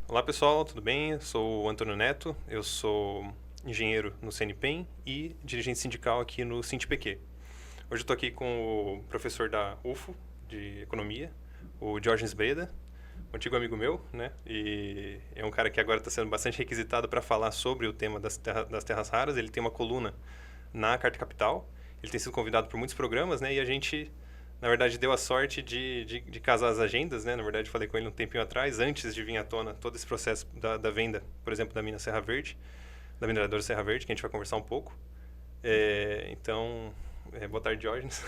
Olá pessoal, tudo bem? Eu sou o Antônio Neto, eu sou engenheiro no CNPEM e dirigente sindical aqui no SINDPq. Hoje eu estou aqui com o professor da UFO de Economia, o Diógenes Breda, um antigo amigo meu, né? E é um cara que agora está sendo bastante requisitado para falar sobre o tema das terras raras. Ele tem uma coluna na Carta Capital, ele tem sido convidado por muitos programas, né? E a gente, na verdade, deu a sorte de casar as agendas, né? Na verdade, falei com ele um tempinho atrás, antes de vir à tona todo esse processo da venda, por exemplo, da mina Serra Verde, da mineradora Serra Verde, que a gente vai conversar um pouco. Boa tarde, Diógenes.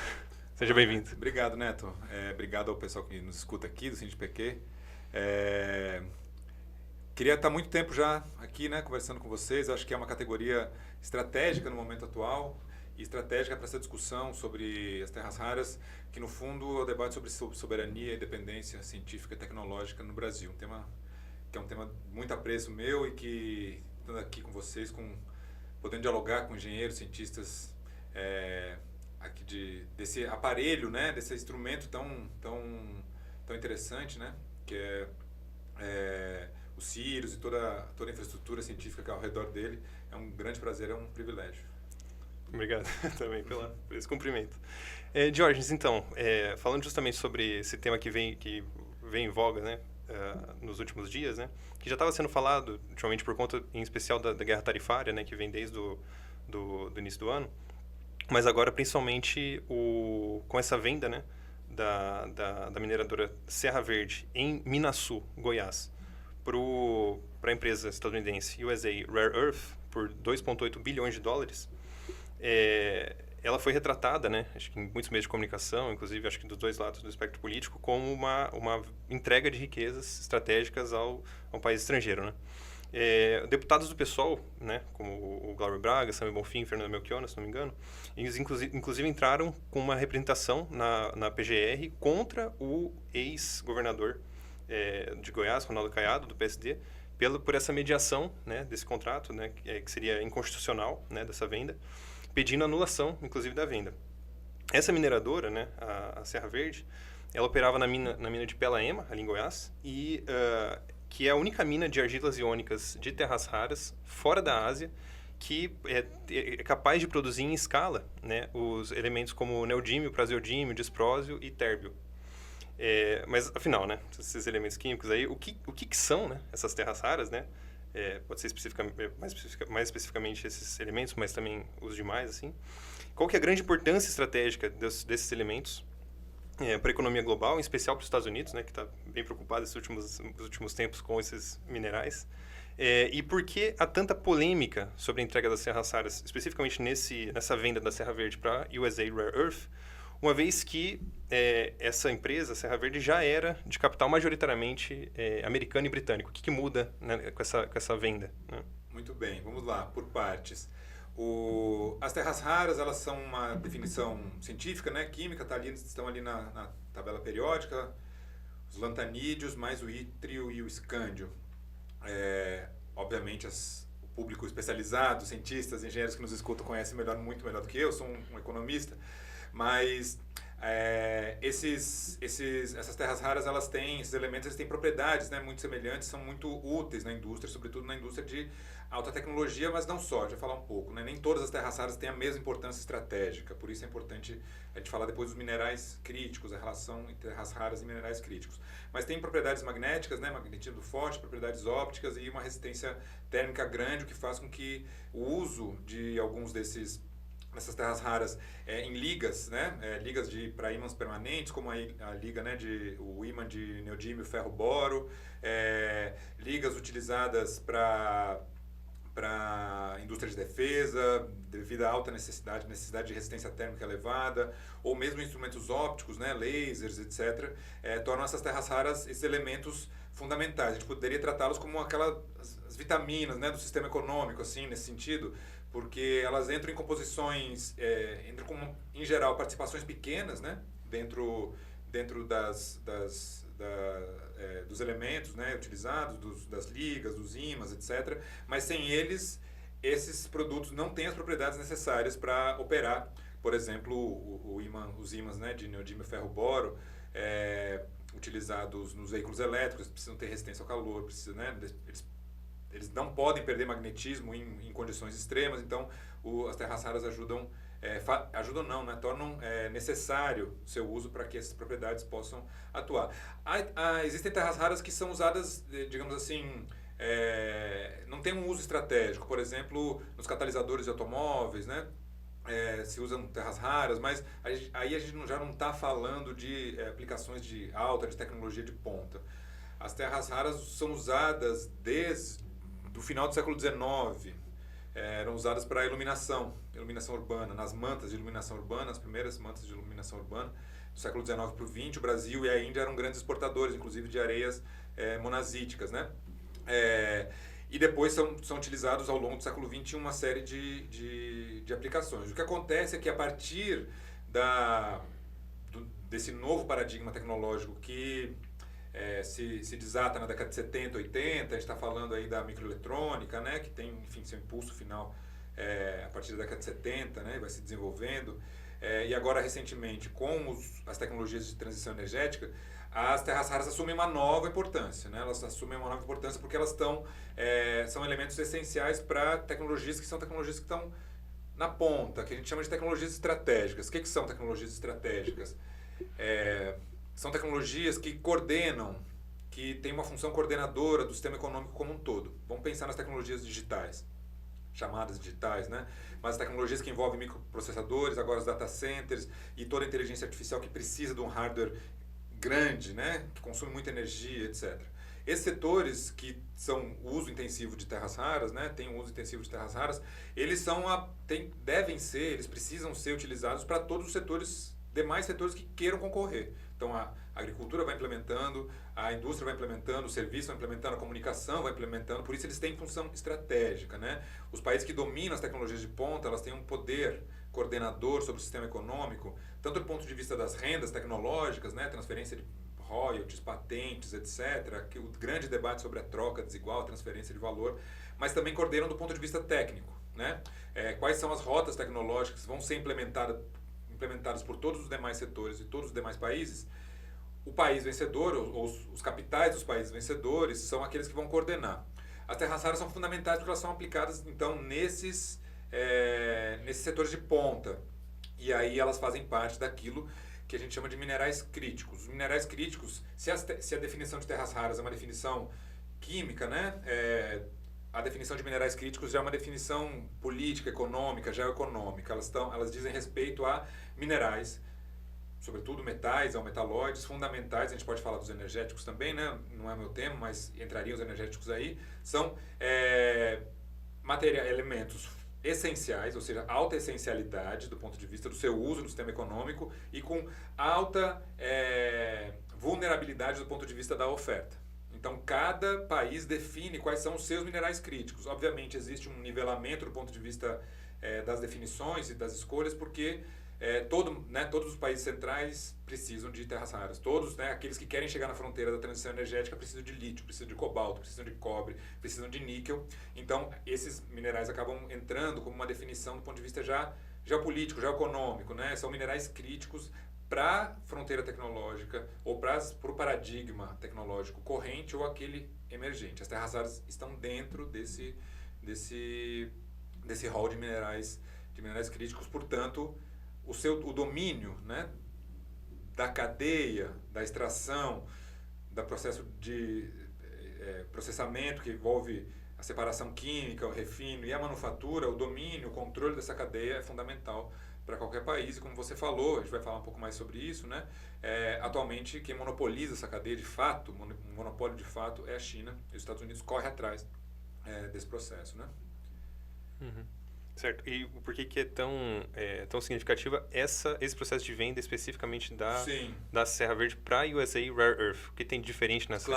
Seja bem-vindo. Obrigado, Neto. Obrigado ao pessoal que nos escuta aqui do SINDPq. Queria estar muito tempo já aqui, né, conversando com vocês. Acho que é uma categoria estratégica no momento atual e estratégica para essa discussão sobre as terras raras, que no fundo é o debate sobre soberania e independência científica e tecnológica no Brasil. Que é um tema muito apreço meu e que, estando aqui com vocês, podendo dialogar com engenheiros, cientistas aqui desse aparelho, né, desse instrumento tão interessante, né, que é o Sirius e toda a infraestrutura científica que é ao redor dele. É um grande prazer, é um privilégio. Obrigado também por esse cumprimento. Diógenes, então, falando justamente sobre esse tema que vem em voga, né, nos últimos dias, né, que já estava sendo falado, ultimamente por conta, em especial, da guerra tarifária, né, que vem desde do início do ano, mas agora, principalmente, com essa venda, né, da mineradora Serra Verde em Minaçu, Goiás, para a empresa estadunidense USA Rare Earth, por 2,8 bilhões de dólares, ela foi retratada, né, acho que em muitos meios de comunicação, inclusive acho que dos dois lados do espectro político, como uma entrega de riquezas estratégicas a um país estrangeiro, né? Deputados do PSOL, né, como o Glauber Braga, Samir Bonfim, Fernando Melchiona, se não me engano, eles inclusive entraram com uma representação na PGR contra o ex-governador de Goiás, Ronaldo Caiado, do PSD, por essa mediação, né, desse contrato, né, que seria inconstitucional, né, dessa venda, pedindo anulação, inclusive, da venda. Essa mineradora, né, a Serra Verde, ela operava na mina de Pelaema, ali em Goiás, e que é a única mina de argilas iônicas de terras raras fora da Ásia que é capaz de produzir em escala, né, os elementos como neodímio, praseodímio, disprósio e térbio. Mas, afinal, né, esses elementos químicos aí, o que são, né, essas terras raras, né? Pode ser mais especificamente esses elementos, mas também os demais, assim. Qual que é a grande importância estratégica desses elementos para a economia global, em especial para os Estados Unidos, né, que está bem preocupado nos últimos tempos com esses minerais? E por que há tanta polêmica sobre a entrega das terras raras, especificamente nessa venda da Serra Verde para a USA Rare Earth, uma vez que essa empresa, Serra Verde, já era de capital majoritariamente americano e britânico? O que muda, né, com essa venda, né? Muito bem, vamos lá, por partes. As terras raras, elas são uma definição científica, né, química, estão ali na tabela periódica, os lantanídeos mais o ítrio e o escândio. Obviamente, o público especializado, cientistas, engenheiros que nos escutam conhecem muito melhor do que eu, sou um economista, mas essas terras raras, esses elementos, eles têm propriedades, né, muito semelhantes, são muito úteis na indústria, sobretudo na indústria de alta tecnologia, mas não só, a gente vai falar um pouco, né? Nem todas as terras raras têm a mesma importância estratégica, por isso é importante a gente falar depois dos minerais críticos, a relação entre terras raras e minerais críticos. Mas tem propriedades magnéticas, né, magnetismo forte, propriedades ópticas e uma resistência térmica grande, o que faz com que o uso de alguns dessas terras raras em ligas, né, ligas para ímãs permanentes, como a liga, né, o ímã de neodímio ferro-boro, ligas utilizadas para indústria de defesa, devido à alta necessidade de resistência térmica elevada, ou mesmo instrumentos ópticos, né, lasers, etc., tornam essas terras raras esses elementos fundamentais. A gente poderia tratá-los como as vitaminas, né, do sistema econômico, assim, nesse sentido, porque elas entram em composições, em geral, participações pequenas, né, dentro dos elementos, né, utilizados, das ligas, dos ímãs, etc. Mas sem eles, esses produtos não têm as propriedades necessárias para operar por exemplo, os ímãs, né, de neodímio ferro-boro, utilizados nos veículos elétricos, precisam ter resistência ao calor, né, eles não podem perder magnetismo em condições extremas, então as terras raras ajudam, ajudam não, né, tornam necessário o seu uso para que essas propriedades possam atuar. Existem terras raras que são usadas, digamos assim, não tem um uso estratégico, por exemplo, nos catalisadores de automóveis, né? Se usam terras raras, mas aí a gente já não está falando de aplicações de tecnologia de ponta. As terras raras são usadas desde o final do século XIX, eram usadas para iluminação urbana, nas mantas de iluminação urbana, as primeiras mantas de iluminação urbana, do século XIX para o XX, o Brasil e a Índia eram grandes exportadores, inclusive de areias monazíticas, né? E depois são utilizados ao longo do século XX em uma série de aplicações. O que acontece é que a partir desse novo paradigma tecnológico que se desata na década de 70, 80, a gente está falando aí da microeletrônica, né, que tem, enfim, seu impulso final a partir da década de 70, né, vai se desenvolvendo, e agora recentemente com as tecnologias de transição energética, as terras raras assumem uma nova importância, né? Elas assumem uma nova importância porque elas são elementos essenciais para tecnologias que estão na ponta, que a gente chama de tecnologias estratégicas. O que são tecnologias estratégicas? São tecnologias que coordenam, que têm uma função coordenadora do sistema econômico como um todo. Vamos pensar nas tecnologias digitais, chamadas digitais, né? Mas as tecnologias que envolvem microprocessadores, agora os data centers e toda a inteligência artificial que precisa de um hardware grande, né, que consome muita energia, etc. Esses setores que são uso intensivo de terras raras, né, tem um uso intensivo de terras raras, eles eles precisam ser utilizados para todos os demais setores que queiram concorrer. Então a agricultura vai implementando, a indústria vai implementando, o serviço vai implementando, a comunicação vai implementando, por isso eles têm função estratégica, né? Os países que dominam as tecnologias de ponta, elas têm um poder coordenador sobre o sistema econômico, tanto do ponto de vista das rendas tecnológicas, né, transferência de royalties, patentes, etc., que o grande debate sobre a troca desigual, a transferência de valor, mas também coordenam do ponto de vista técnico, né? Quais são as rotas tecnológicas que vão ser implementadas por todos os demais setores e todos os demais países. O país vencedor, ou os capitais dos países vencedores, são aqueles que vão coordenar. As terras raras são fundamentais porque elas são aplicadas, então, nesses setores de ponta. E aí elas fazem parte daquilo que a gente chama de minerais críticos. Os minerais críticos, se a definição de terras raras é uma definição química, né? A definição de minerais críticos já é uma definição política, econômica, geoeconômica. Elas dizem respeito a minerais, sobretudo metais ou metalóides fundamentais. A gente pode falar dos energéticos também, né? Não é meu tema, mas entrariam os energéticos aí. São elementos essenciais, ou seja, alta essencialidade do ponto de vista do seu uso no sistema econômico e com alta vulnerabilidade do ponto de vista da oferta. Então, cada país define quais são os seus minerais críticos. Obviamente, existe um nivelamento do ponto de vista das definições e das escolhas, porque todos os países centrais precisam de terras raras. Todos, né, aqueles que querem chegar na fronteira da transição energética precisam de lítio, precisam de cobalto, precisam de cobre, precisam de níquel. Então, esses minerais acabam entrando como uma definição do ponto de vista já geopolítico, geoeconômico, né? São minerais críticos para a fronteira tecnológica ou para o paradigma tecnológico corrente ou aquele emergente. As terras raras estão dentro desse rol de minerais críticos, portanto, o domínio, né, da cadeia, da extração, do processo de processamento que envolve a separação química, o refino e a manufatura, o domínio, o controle dessa cadeia é fundamental para qualquer país. E como você falou, a gente vai falar um pouco mais sobre isso, né? Atualmente, quem monopoliza essa cadeia de fato, o monopólio de fato, é a China. E os Estados Unidos correm atrás desse processo, né? Uhum. Certo. E por que é tão significativa esse processo de venda especificamente da Serra Verde para a USA Rare Earth? O que tem de diferente nessa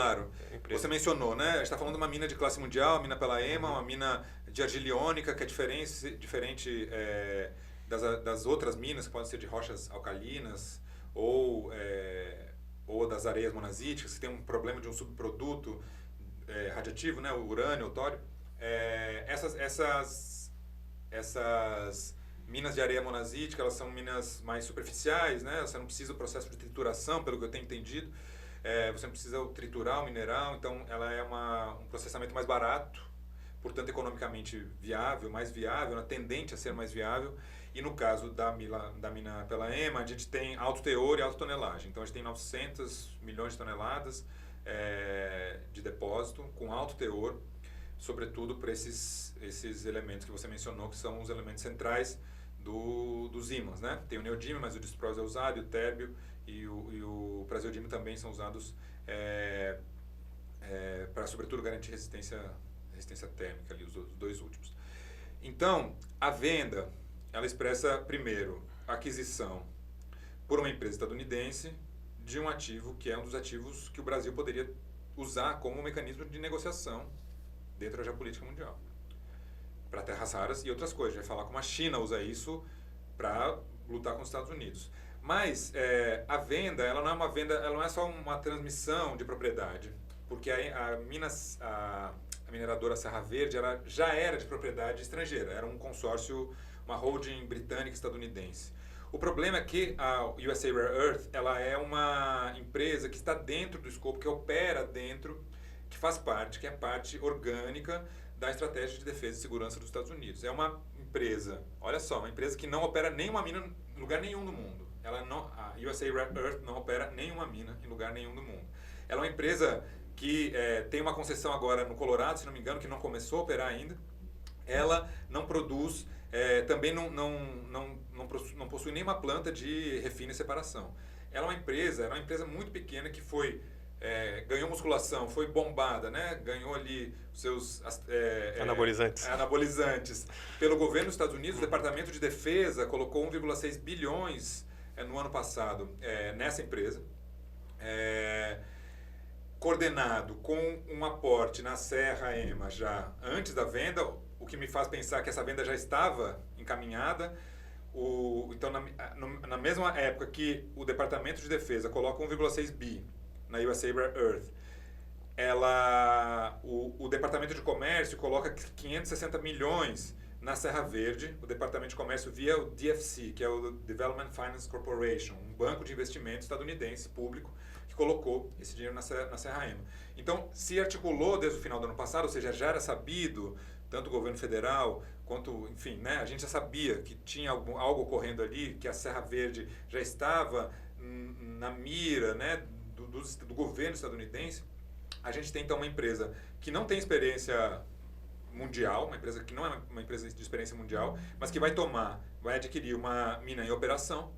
empresa? Você mencionou, né? A gente está falando de uma mina de classe mundial, a mina Pelaema, uma mina de argila iônica, que é diferente das outras minas, que podem ser de rochas alcalinas ou das areias monazíticas, que tem um problema de um subproduto radiativo, né? O urânio, o tório. Essas Minas de areia monazítica, elas são minas mais superficiais, né? Você não precisa do processo de trituração, pelo que eu tenho entendido. Você não precisa triturar o mineral, então ela é um processamento mais barato, portanto economicamente viável, mais viável, né? Tendente a ser mais viável. E no caso da mina pela EMA, a gente tem alto teor e alta tonelagem. Então a gente tem 900 milhões de toneladas de depósito com alto teor, sobretudo por esses elementos que você mencionou, que são os elementos centrais dos ímãs, né? Tem o neodímio, mas o distrose é usado, e o térbio e o praseodímio também são usados para, sobretudo, garantir resistência térmica, ali, os dois últimos. Então, a venda, ela expressa, primeiro, a aquisição por uma empresa estadunidense de um ativo que é um dos ativos que o Brasil poderia usar como um mecanismo de negociação dentro da geopolítica mundial, para terras raras e outras coisas. A gente vai falar como a China usa isso para lutar com os Estados Unidos. Mas a venda, ela não é só uma transmissão de propriedade, porque a mineradora Serra Verde já era de propriedade estrangeira, era um consórcio, uma holding britânica estadunidense. O problema é que a USA Rare Earth, ela é uma empresa que está dentro do escopo, que opera dentro, que faz parte, que é parte orgânica da estratégia de defesa e segurança dos Estados Unidos. É uma empresa, olha só, uma empresa que não opera nenhuma mina em lugar nenhum do mundo. A USA Rare Earth não opera nenhuma mina em lugar nenhum do mundo. Ela é uma empresa que tem uma concessão agora no Colorado, se não me engano, que não começou a operar ainda. Ela não produz, também não possui nenhuma planta de refino e separação. Ela era uma empresa muito pequena que ganhou musculação, foi bombada, né? Ganhou ali os seus anabolizantes pelo governo dos Estados Unidos. O Departamento de Defesa colocou 1,6 bilhões no ano passado nessa empresa, coordenado com um aporte na Serra EMA já antes da venda, o que me faz pensar que essa venda já estava encaminhada. Então, na mesma época que o Departamento de Defesa coloca 1,6 bi na USA Rare Earth, o Departamento de Comércio coloca 560 milhões na Serra Verde, o Departamento de Comércio via o DFC, que é o Development Finance Corporation, um banco de investimento estadunidense público, que colocou esse dinheiro na Serra EMA. Então, se articulou desde o final do ano passado, ou seja, já era sabido, tanto o governo federal quanto, enfim, né, a gente já sabia que tinha algo ocorrendo ali, que a Serra Verde já estava na mira, né, do governo estadunidense. A gente tem então uma empresa que não tem experiência mundial, uma empresa que não é uma empresa de experiência mundial, mas que vai adquirir uma mina em operação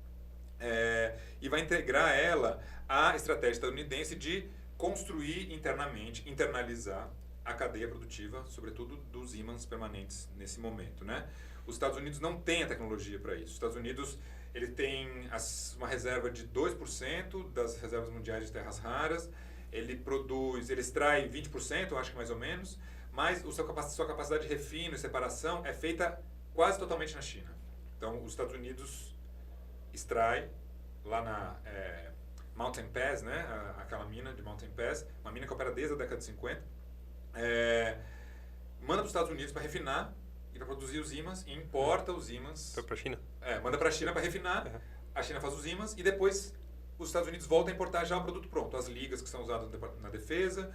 e vai integrar ela à estratégia estadunidense de construir internamente, internalizar a cadeia produtiva, sobretudo dos ímãs permanentes nesse momento, né? Os Estados Unidos não têm a tecnologia para isso. Os Estados Unidos ele tem uma reserva de 2% das reservas mundiais de terras raras, ele extrai 20%, eu acho que mais ou menos, mas sua capacidade de refino e separação é feita quase totalmente na China. Então, os Estados Unidos extrai lá na Mountain Pass, né, aquela mina de Mountain Pass, uma mina que opera desde a década de 50, manda para os Estados Unidos para refinar e para produzir os ímãs e importa os ímãs. Foi para a China? Manda para a China para refinar, a China faz os ímãs e depois os Estados Unidos voltam a importar já o produto pronto, as ligas que são usadas na defesa,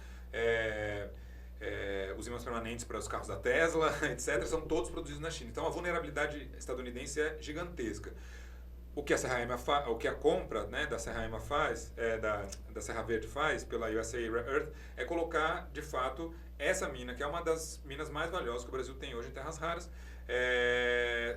os ímãs permanentes para os carros da Tesla, etc., são todos produzidos na China. Então a vulnerabilidade estadunidense é gigantesca. O que a compra, né, da Serra EMA faz, da Serra Verde faz pela USA Rare Earth, é colocar de fato essa mina, que é uma das minas mais valiosas que o Brasil tem hoje em terras raras,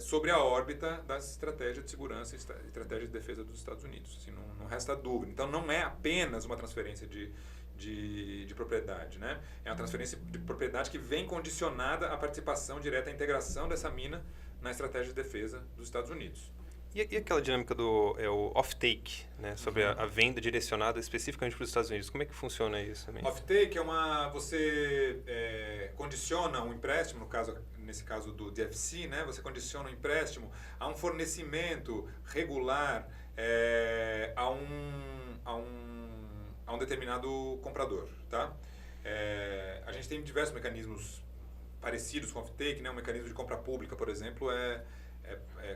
sobre a órbita das estratégias de segurança e estratégia de defesa dos Estados Unidos. Assim, não resta dúvida. Então não é apenas uma transferência de propriedade, né? É uma transferência de propriedade que vem condicionada à participação direta, à integração dessa mina na estratégia de defesa dos Estados Unidos. E aquela dinâmica do off-take, né? Sobre a venda direcionada especificamente para os Estados Unidos. Como é que funciona isso também? Off-take você condiciona um empréstimo, nesse caso do DFC, né? Você condiciona um empréstimo a um fornecimento regular a um determinado comprador, tá? A gente tem diversos mecanismos parecidos com off-take, né? Um mecanismo de compra pública, por exemplo,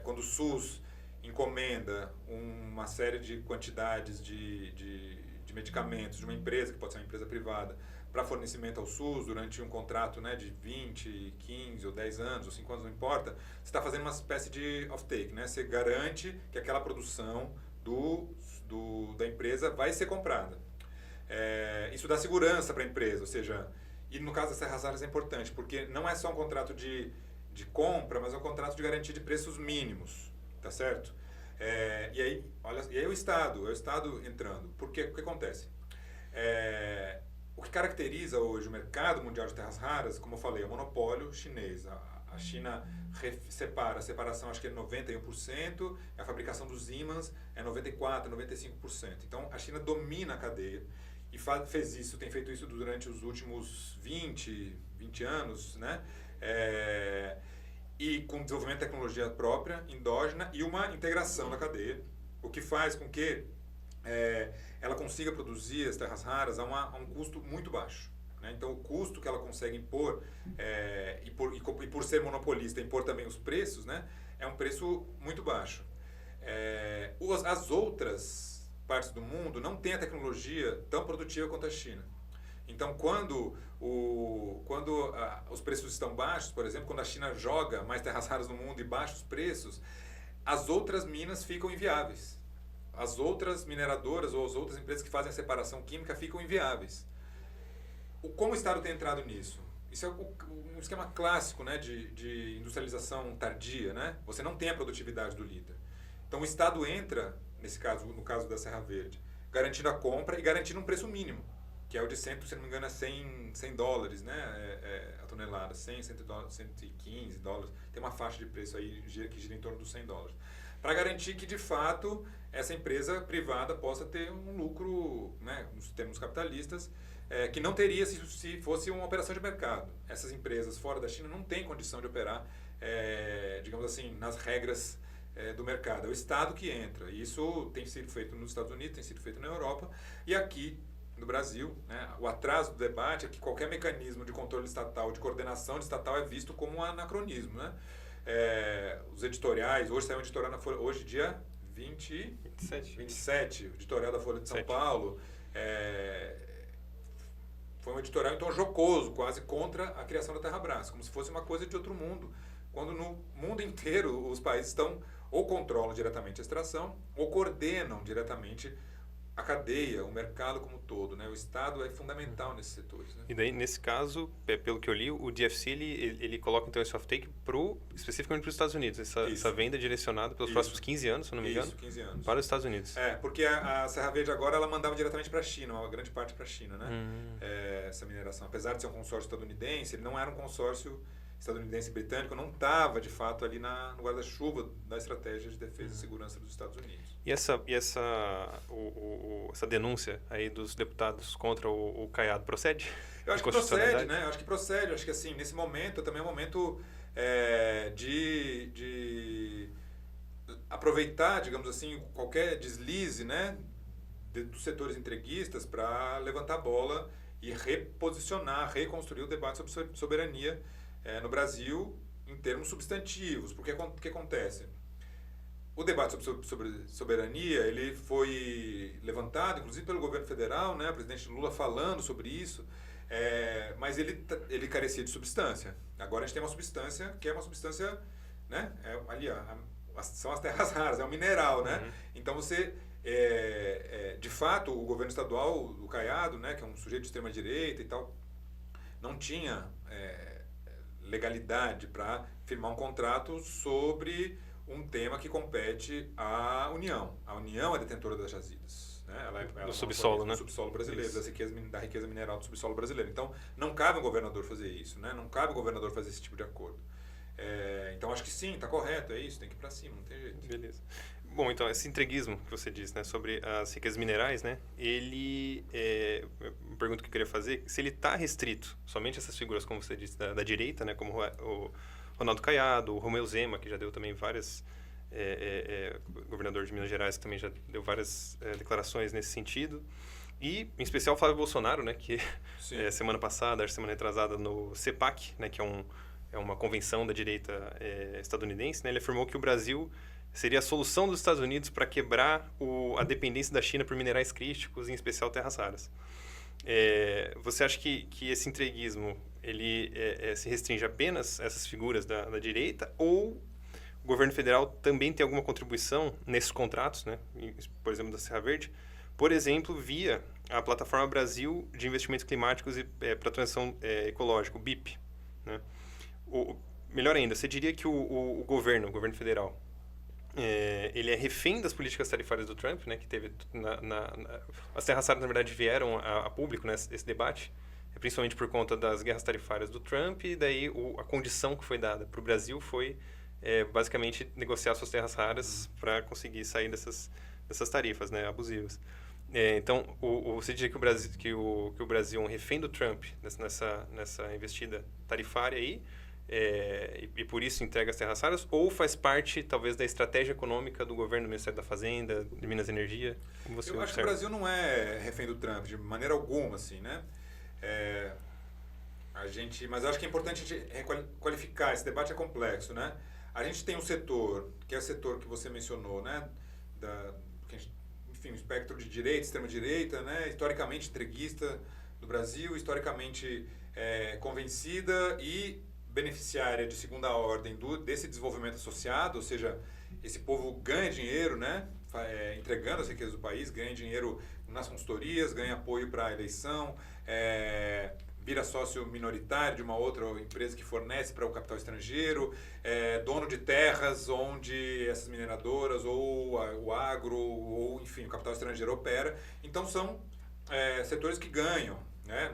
quando o SUS encomenda uma série de quantidades de medicamentos de uma empresa, que pode ser uma empresa privada, para fornecimento ao SUS durante um contrato, né, de 20, 15 ou 10 anos ou 5 anos, não importa, você está fazendo uma espécie de off-take, né? Você garante que aquela produção da empresa vai ser comprada. Isso dá segurança para a empresa, ou seja, e no caso das terras raras é importante, porque não é só um contrato de compra, mas é um contrato de garantia de preços mínimos, tá certo? E aí é o Estado entrando. Porque o que acontece? O que caracteriza hoje o mercado mundial de terras raras, como eu falei, é o monopólio chinês. A China a separação acho que é 91%, a fabricação dos ímãs é 94%, 95%. Então a China domina a cadeia e tem feito isso durante os últimos 20 anos, né? E com desenvolvimento de tecnologia própria, endógena e uma integração na cadeia, o que faz com que ela consiga produzir as terras raras a um custo muito baixo. Né? Então, o custo que ela consegue impor, e por ser monopolista, impor também os preços, né? É um preço muito baixo. As outras partes do mundo não têm a tecnologia tão produtiva quanto a China. Então, quando os preços estão baixos, por exemplo, quando a China joga mais terras raras no mundo e baixa os preços, as outras minas ficam inviáveis. As outras mineradoras ou as outras empresas que fazem a separação química ficam inviáveis. Como o Estado tem entrado nisso? Isso é um esquema clássico, né, de industrialização tardia. Né? Você não tem a produtividade do líder. Então, o Estado entra, no caso da Serra Verde, garantindo a compra e garantindo um preço mínimo, que é o de se não me engano, é $100, né? A tonelada, 100, $100, 115 dólares. Tem uma faixa de preço aí que gira em torno dos $100. Para garantir que, de fato, essa empresa privada possa ter um lucro, né, nos termos capitalistas, que não teria se fosse uma operação de mercado. Essas empresas fora da China não têm condição de operar, digamos assim, nas regras do mercado. É o Estado que entra. Isso tem sido feito nos Estados Unidos, tem sido feito na Europa e aqui no Brasil, né, o atraso do debate é que qualquer mecanismo de controle estatal, de coordenação estatal é visto como um anacronismo. Né? Os editoriais, hoje saiu um editorial na Folha, hoje dia 27, o editorial da Folha de São Paulo, foi um editorial então jocoso, quase contra a criação da Terrabras, como se fosse uma coisa de outro mundo, quando no mundo inteiro os países estão ou controlam diretamente a extração ou coordenam diretamente a cadeia, o mercado como um todo, né? O Estado é fundamental nesses setores. Né? E daí, nesse caso, pelo que eu li, o DFC ele coloca então esse off-take especificamente para os Estados Unidos. Essa venda direcionada pelos próximos 15 anos, se eu não me engano. 15 anos. Para os Estados Unidos. Porque a Serra Verde agora ela mandava diretamente para a China, uma grande parte para a China, né? Essa mineração. Apesar de ser um consórcio estadunidense, ele não era um consórcio estadunidense e britânico, não estava de fato ali no guarda-chuva da estratégia de defesa e segurança dos Estados Unidos. E essa denúncia aí dos deputados contra o Caiado procede? Eu acho que procede, né? Eu acho que procede. Eu acho que assim, nesse momento também é um momento de aproveitar, digamos assim, qualquer deslize, né, dos setores entreguistas para levantar a bola e reposicionar, reconstruir o debate sobre soberania no Brasil em termos substantivos. Porque o que acontece? O debate sobre soberania ele foi levantado, inclusive pelo governo federal, né, o presidente Lula falando sobre isso, mas ele carecia de substância. Agora a gente tem uma substância que é uma substância, né, são as terras raras, é um mineral, né? Então você, de fato, o governo estadual, o Caiado, né, que é um sujeito de extrema direita e tal, não tinha legalidade para firmar um contrato sobre um tema que compete à União. A União é detentora das jazidas. Né? Ela do subsolo, né? Do subsolo brasileiro, da riqueza mineral do subsolo brasileiro. Então, não cabe ao governador fazer isso. Né? Não cabe ao governador fazer esse tipo de acordo. Então, acho que sim, está correto, é isso, tem que ir para cima, não tem jeito. Beleza. Bom, então, esse entreguismo que você disse, né, sobre as riquezas minerais, né, uma pergunta que eu queria fazer, se ele está restrito somente a essas figuras, como você disse, da direita, né, como o Ronaldo Caiado, o Romeu Zema, que já deu também várias, governador de Minas Gerais, que também já deu várias declarações nesse sentido, e, em especial, o Flávio Bolsonaro, né, que semana passada, semana retrasada, no CEPAC, né, que é é uma convenção da direita estadunidense, né? Ele afirmou que o Brasil seria a solução dos Estados Unidos para quebrar a dependência da China por minerais críticos, em especial terras raras. Você acha que esse entreguismo ele se restringe apenas a essas figuras da direita, ou o governo federal também tem alguma contribuição nesses contratos, né? Por exemplo, da Serra Verde, por exemplo, via a Plataforma Brasil de Investimentos Climáticos para a Transição Ecológica, o BIP, né? Melhor ainda, você diria que o governo federal, ele é refém das políticas tarifárias do Trump, né, que teve as terras raras, na verdade, vieram a público, né, esse debate, principalmente por conta das guerras tarifárias do Trump, e daí a condição que foi dada para o Brasil foi basicamente negociar suas terras raras para conseguir sair dessas tarifas, né, abusivas. Então, você diria que o Brasil é um refém do Trump nessa investida tarifária aí, e por isso entrega as terras raras, ou faz parte, talvez, da estratégia econômica do governo, do Ministério da Fazenda, de Minas e Energia? Como você Eu acho que o Brasil não é refém do Trump, de maneira alguma, assim, né? Mas eu acho que é importante a gente qualificar, esse debate é complexo, né? A gente tem um setor, que é o setor que você mencionou, né? Enfim, o espectro de direita, extrema-direita, né? Historicamente entreguista do Brasil, historicamente convencida e beneficiária de segunda ordem desse desenvolvimento associado, ou seja, esse povo ganha dinheiro, né, entregando as riquezas do país, ganha dinheiro nas consultorias, ganha apoio para a eleição, vira sócio minoritário de uma outra empresa que fornece para o capital estrangeiro, dono de terras onde essas mineradoras ou o agro ou, enfim, o capital estrangeiro opera. Então, são setores que ganham, né?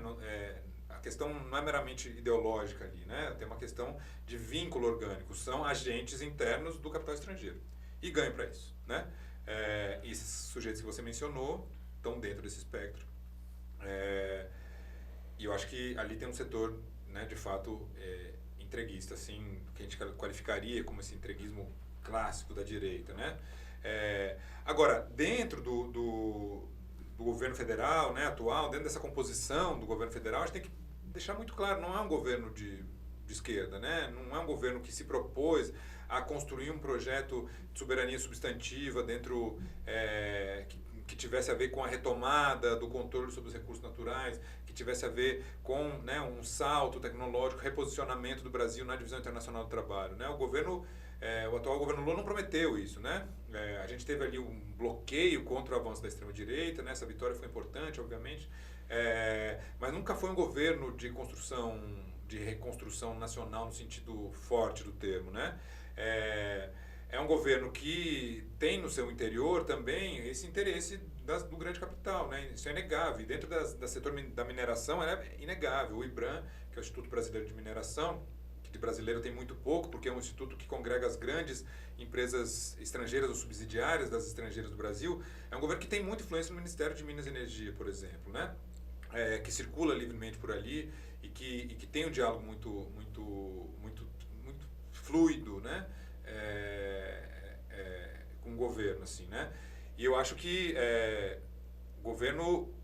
A questão não é meramente ideológica ali, né? Tem uma questão de vínculo orgânico. São agentes internos do capital estrangeiro. E ganham para isso, né? E esses sujeitos que você mencionou estão dentro desse espectro. E eu acho que ali tem um setor, né, de fato, entreguista, assim, que a gente qualificaria como esse entreguismo clássico da direita, né? Agora, dentro do governo federal, né, atual, dentro dessa composição do governo federal, a gente tem que deixar muito claro, não é um governo de esquerda, né? Não é um governo que se propôs a construir um projeto de soberania substantiva dentro que tivesse a ver com a retomada do controle sobre os recursos naturais, que tivesse a ver com, né, um salto tecnológico, reposicionamento do Brasil na divisão internacional do trabalho, né? O atual governo Lula não prometeu isso, né? A gente teve ali um bloqueio contra o avanço da extrema-direita, né? Essa vitória foi importante, obviamente, mas nunca foi um governo de reconstrução nacional no sentido forte do termo, né? É um governo que tem no seu interior também esse interesse do grande capital, né? Isso é inegável. E dentro do setor da mineração é inegável. O IBRAM, que é o Instituto Brasileiro de Mineração, que de brasileiro tem muito pouco, porque é um instituto que congrega as grandes empresas estrangeiras ou subsidiárias das estrangeiras do Brasil, é um governo que tem muita influência no Ministério de Minas e Energia, por exemplo, né? Que circula livremente por ali e que tem um diálogo muito fluido, né? Com o governo, assim, né? E eu acho que o governo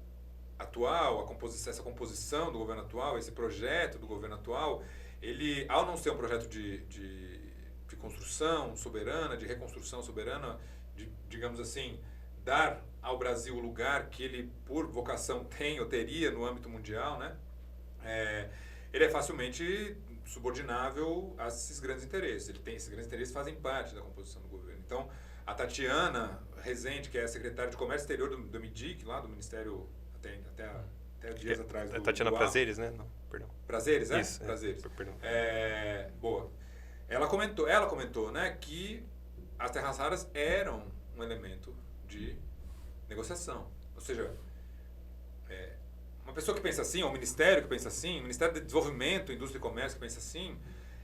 atual, essa composição do governo atual, esse projeto do governo atual, ele, ao não ser um projeto de construção soberana, de reconstrução soberana, digamos assim, dar ao Brasil o lugar que ele, por vocação, tem ou teria no âmbito mundial, né? Ele é facilmente subordinável a esses grandes interesses. Esses grandes interesses fazem parte da composição do governo. Então, a Tatiana Rezende, que é a secretária de Comércio Exterior do MIDIC, lá do Ministério, até dias atrás. A Tatiana Prazeres, né? Não, perdão. Prazeres, é? Isso, Prazeres. Perdão. Boa. Ela comentou, né, que as terras raras eram um elemento de negociação. Ou seja, uma pessoa que pensa assim, ou um ministério que pensa assim, o Ministério de Desenvolvimento, Indústria e Comércio que pensa assim,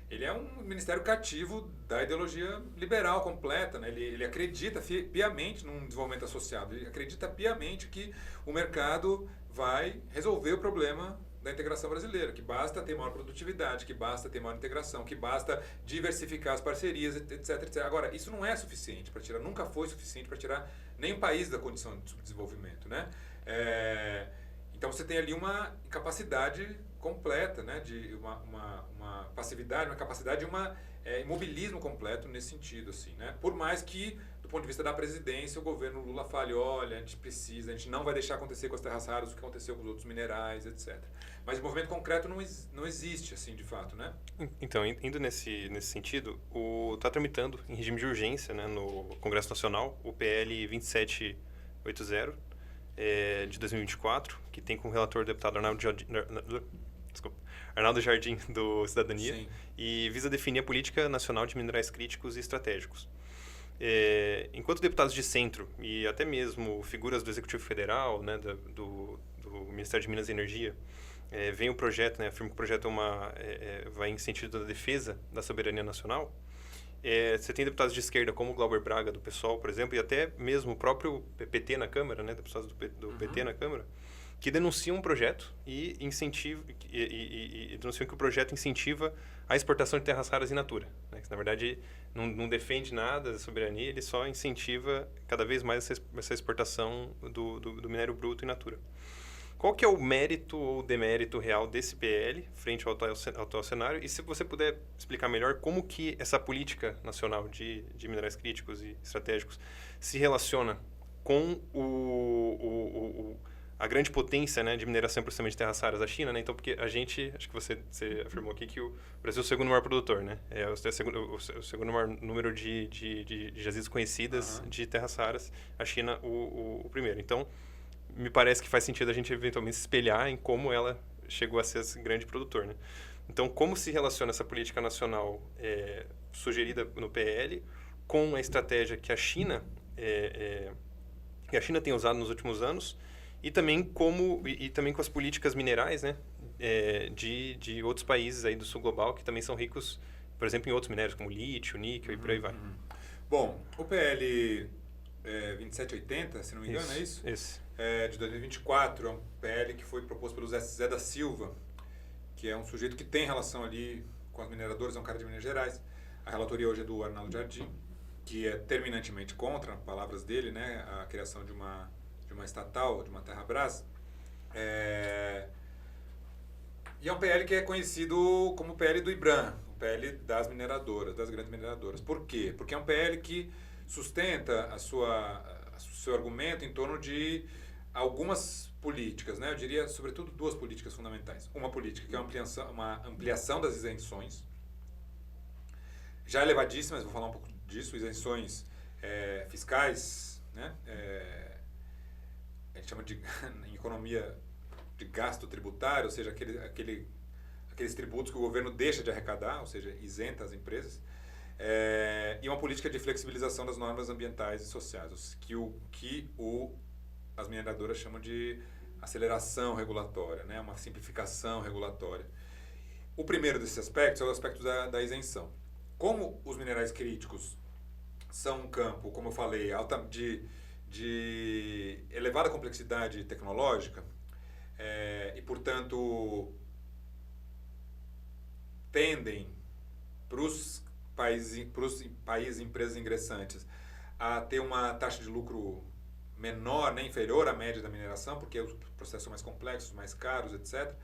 ele é um ministério cativo da ideologia liberal completa, né? Ele acredita piamente num desenvolvimento associado, ele acredita piamente que o mercado vai resolver o problema da integração brasileira, que basta ter maior produtividade, que basta ter maior integração, que basta diversificar as parcerias, etc, etc. Agora, isso não é suficiente para tirar, nunca foi suficiente para tirar nenhum país da condição de subdesenvolvimento, né? Então você tem ali uma incapacidade completa, né, de uma passividade, uma capacidade de imobilismo completo nesse sentido, assim, né? Por mais que, do ponto de vista da presidência, o governo Lula fale, olha, a gente não vai deixar acontecer com as terras raras o que aconteceu com os outros minerais, etc. Mas o movimento concreto não existe, assim, de fato, né? Então, indo nesse sentido, está tramitando em regime de urgência, né, no Congresso Nacional o PL 2780, de 2024, que tem como relator o deputado Arnaldo Jardim, do Cidadania, Sim. e visa definir a política nacional de minerais críticos e estratégicos. Enquanto deputados de centro e até mesmo figuras do Executivo Federal, né, do Ministério de Minas e Energia, vem o projeto, né, afirma que o projeto vai em sentido da defesa da soberania nacional. Você tem deputados de esquerda como o Glauber Braga, do PSOL, por exemplo, e até mesmo o próprio PT na Câmara, né, deputados do PT na Câmara, que denunciam um projeto e denunciam que o projeto incentiva a exportação de terras raras in natura, né, que na verdade não defende nada da soberania, ele só incentiva cada vez mais essa exportação do minério bruto in natura. Qual que é o mérito ou demérito real desse PL frente ao atual cenário? E se você puder explicar melhor como que essa política nacional de minerais críticos e estratégicos se relaciona com a grande potência, né, de mineração e processamento de terras raras da China, né? Então, porque acho que você afirmou aqui que o Brasil é o segundo maior produtor, né? É o segundo maior número de jazidas conhecidas de terras raras, a China o primeiro. Então, me parece que faz sentido a gente eventualmente se espelhar em como ela chegou a ser esse grande produtor, né? Então, como se relaciona essa política nacional sugerida no PL com a estratégia que a China tem usado nos últimos anos e também com as políticas minerais, né, de outros países aí do sul global que também são ricos, por exemplo, em outros minérios como lítio, níquel e por aí vai. Bom, o PL 2780, se não me engano, é isso? Esse. De 2024, é um PL que foi proposto pelo Zé da Silva, que é um sujeito que tem relação ali com as mineradoras, é um cara de Minas Gerais. A relatoria hoje é do Arnaldo Jardim, que é terminantemente contra, palavras dele, né, a criação de uma estatal, de uma Terrabras. E é um PL que é conhecido como o PL do IBRAM, o PL das mineradoras, das grandes mineradoras. Por quê? Porque é um PL que sustenta o seu argumento em torno de algumas políticas, né? Eu diria, sobretudo, duas políticas fundamentais. Uma política que é uma ampliação das isenções, já elevadíssimas, vou falar um pouco disso, isenções fiscais, né? A gente chama em economia de gasto tributário, ou seja, aqueles tributos que o governo deixa de arrecadar, ou seja, isenta as empresas. E uma política de flexibilização das normas ambientais e sociais, que as mineradoras chamam de aceleração regulatória, né? Uma simplificação regulatória. O primeiro desses aspectos é o aspecto da isenção. Como os minerais críticos são um campo, como eu falei, de elevada complexidade tecnológica, e, portanto, tendem para os países e empresas ingressantes a ter uma taxa de lucro menor, né, inferior à média da mineração, porque os processos são mais complexos, mais caros, etc.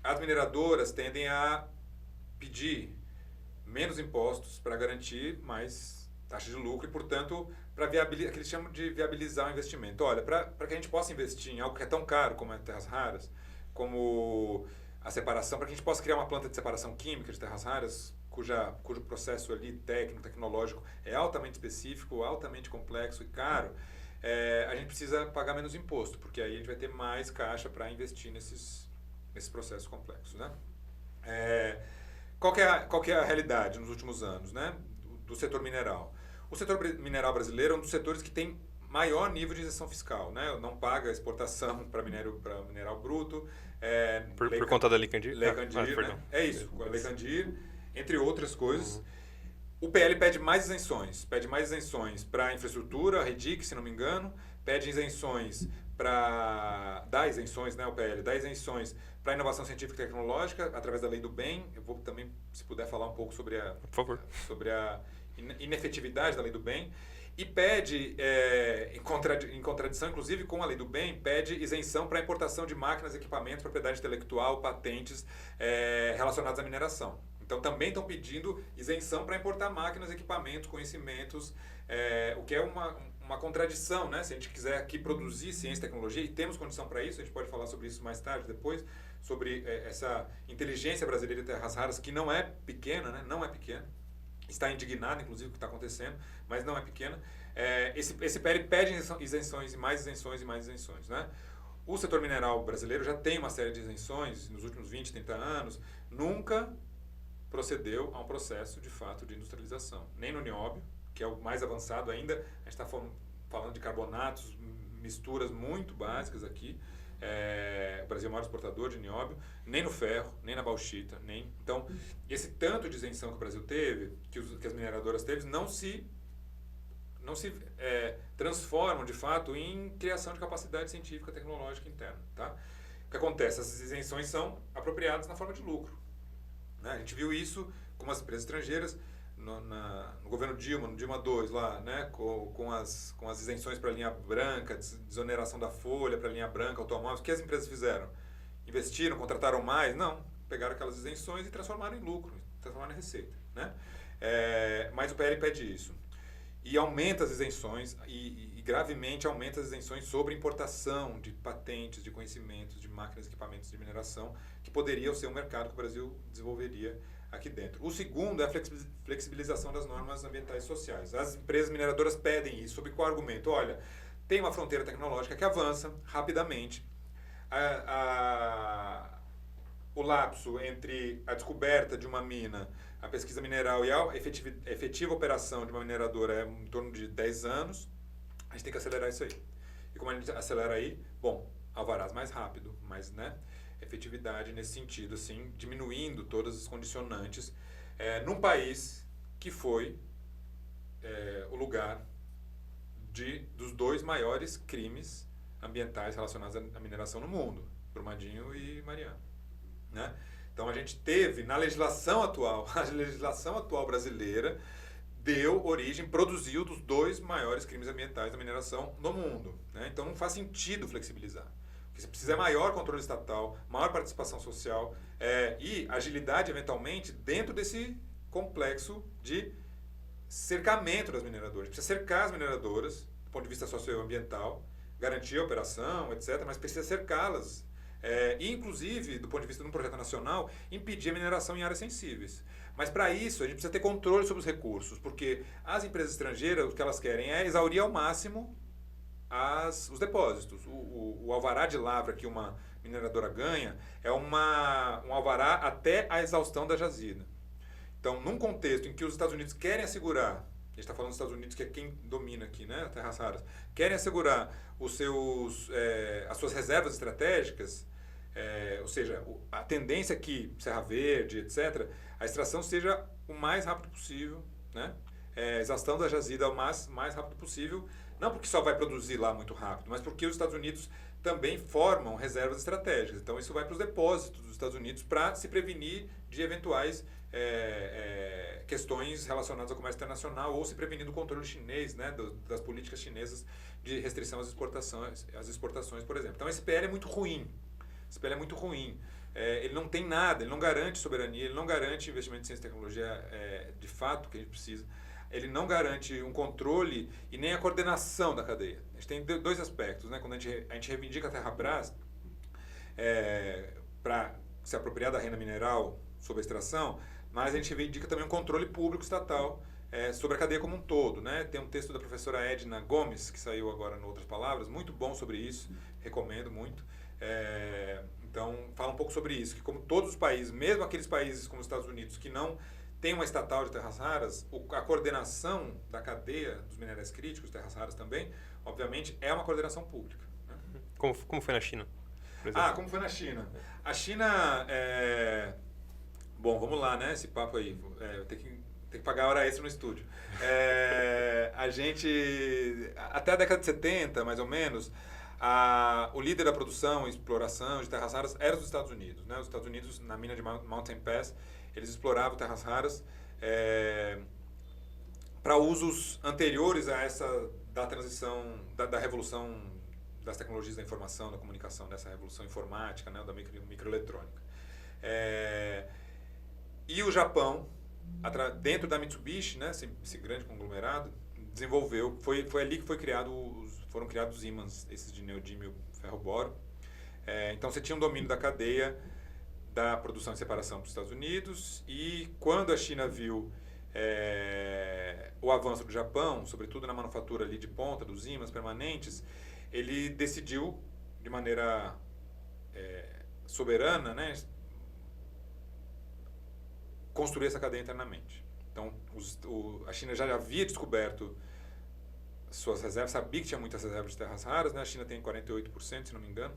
As mineradoras tendem a pedir menos impostos para garantir mais taxa de lucro e, portanto, para que eles chamam de viabilizar o investimento. Olha, para que a gente possa investir em algo que é tão caro como as terras raras, como a separação, para que a gente possa criar uma planta de separação química de terras raras, cujo processo ali técnico, tecnológico é altamente específico, altamente complexo e caro, a gente precisa pagar menos imposto, porque aí a gente vai ter mais caixa para investir nesses processos complexos, né? Qual que é a realidade nos últimos anos, né, do setor mineral? O setor mineral brasileiro é um dos setores que tem maior nível de isenção fiscal, né? Não paga exportação para mineral bruto. Por conta da Lei Candir? Lei Candir, né? É isso, com a Lei Candir, entre outras coisas. O PL pede mais isenções para infraestrutura, REDIC, se não me engano, pede isenções dá isenções, né, o PL, dá isenções para inovação científica e tecnológica através da Lei do Bem. Eu vou também, se puder, falar um pouco sobre a inefetividade da Lei do Bem. E pede, em contradição, inclusive, com a lei do bem, pede isenção para importação de máquinas, equipamentos, propriedade intelectual, patentes relacionadas à mineração. Então, também estão pedindo isenção para importar máquinas, equipamentos, conhecimentos, o que é uma contradição, né? Se a gente quiser aqui produzir ciência e tecnologia, e temos condição para isso, a gente pode falar sobre isso mais tarde, depois, sobre essa inteligência brasileira de terras raras, que não é pequena, né? Não é pequena. Está indignado, inclusive, com o que está acontecendo, mas não é pequena. Esse PL pede isenções e mais isenções e mais isenções, né? O setor mineral brasileiro já tem uma série de isenções nos últimos 20, 30 anos, nunca procedeu a um processo, de fato, de industrialização. Nem no nióbio, que é o mais avançado ainda, a gente está falando de carbonatos, misturas muito básicas aqui. O Brasil é o maior exportador de nióbio, nem no ferro, nem na bauxita, então esse tanto de isenção que o Brasil teve, que as mineradoras teve, não se transformam de fato em criação de capacidade científica tecnológica interna, tá? O que acontece? Essas isenções são apropriadas na forma de lucro, né? A gente viu isso com as empresas estrangeiras no governo Dilma, no Dilma II lá, né, com as isenções para a linha branca, desoneração da folha para a linha branca, automóveis. O que as empresas fizeram? Investiram, contrataram mais? Não. Pegaram aquelas isenções e transformaram em lucro, transformaram em receita, né? Mas o PL pede isso. E aumenta as isenções, e gravemente aumenta as isenções sobre importação de patentes, de conhecimentos, de máquinas e equipamentos de mineração, que poderia ser um mercado que o Brasil desenvolveria aqui dentro. O segundo é a flexibilização das normas ambientais e sociais. As empresas mineradoras pedem isso, sob qual argumento? Olha, tem uma fronteira tecnológica que avança rapidamente. O lapso entre a descoberta de uma mina, a pesquisa mineral e a efetiva operação de uma mineradora é em torno de 10 anos. A gente tem que acelerar isso aí. E como a gente acelera aí? Bom, alvarás mais rápido, mas, né, efetividade nesse sentido, assim, diminuindo todas as condicionantes num país que foi o lugar dos dois maiores crimes ambientais relacionados à mineração no mundo, Brumadinho e Mariana, né? Então a gente teve na legislação atual, a legislação atual brasileira produziu dos dois maiores crimes ambientais da mineração no mundo, né? Então não faz sentido flexibilizar. O que você precisa é maior controle estatal, maior participação social e agilidade, eventualmente, dentro desse complexo de cercamento das mineradoras. Precisa cercar as mineradoras, do ponto de vista socioambiental, garantir a operação, etc., mas precisa cercá-las. E, inclusive, do ponto de vista de um projeto nacional, impedir a mineração em áreas sensíveis. Mas, para isso, a gente precisa ter controle sobre os recursos, porque as empresas estrangeiras, o que elas querem é exaurir ao máximo os depósitos. O alvará de lavra que uma mineradora ganha é um alvará até a exaustão da jazida. Então, num contexto em que os Estados Unidos querem assegurar, a gente está falando dos Estados Unidos, que é quem domina aqui, né, as terras raras, querem assegurar as suas reservas estratégicas, ou seja, a tendência é que Serra Verde, etc., a extração seja o mais rápido possível, né? A exaustão da jazida o mais rápido possível, não porque só vai produzir lá muito rápido, mas porque os Estados Unidos também formam reservas estratégicas. Então, isso vai para os depósitos dos Estados Unidos para se prevenir de eventuais questões relacionadas ao comércio internacional ou se prevenir do controle chinês, né, das políticas chinesas de restrição às exportações, por exemplo. Então, esse PL é muito ruim. Esse PL é muito ruim. Ele não tem nada, ele não garante soberania, ele não garante investimento em ciência e tecnologia de fato que a gente precisa. Ele não garante um controle e nem a coordenação da cadeia. A gente tem dois aspectos, né? Quando a gente reivindica a Terrabras para se apropriar da renda mineral sob a extração, mas a gente reivindica também um controle público estatal sobre a cadeia como um todo, né? Tem um texto da professora Edna Gomes, que saiu agora no Outras Palavras, muito bom sobre isso, recomendo muito. Então, fala um pouco sobre isso, que como todos os países, mesmo aqueles países como os Estados Unidos, que não tem uma estatal de terras raras, a coordenação da cadeia dos minerais críticos, terras raras também, obviamente, é uma coordenação pública, né? Como foi na China, por exemplo? Como foi na China? A China, bom, vamos lá, né? Esse papo aí, tem que pagar hora extra no estúdio. A gente, até a década de 70, mais ou menos, o líder da produção e exploração de terras raras era os Estados Unidos, né? Os Estados Unidos, na mina de Mountain Pass, eles exploravam terras raras para usos anteriores a essa da transição, da revolução das tecnologias da informação, da comunicação, dessa revolução informática, né, da microeletrônica. E o Japão, dentro da Mitsubishi, né, esse grande conglomerado, desenvolveu, foi ali que foram criados os ímãs, esses de neodímio ferro-boro. Então você tinha um domínio da cadeia da produção e separação para os Estados Unidos, e quando a China viu o avanço do Japão, sobretudo na manufatura ali de ponta, dos ímãs permanentes, ele decidiu, de maneira soberana, né, construir essa cadeia internamente. Então, a China já havia descoberto suas reservas, sabia que tinha muitas reservas de terras raras, né? A China tem 48%, se não me engano,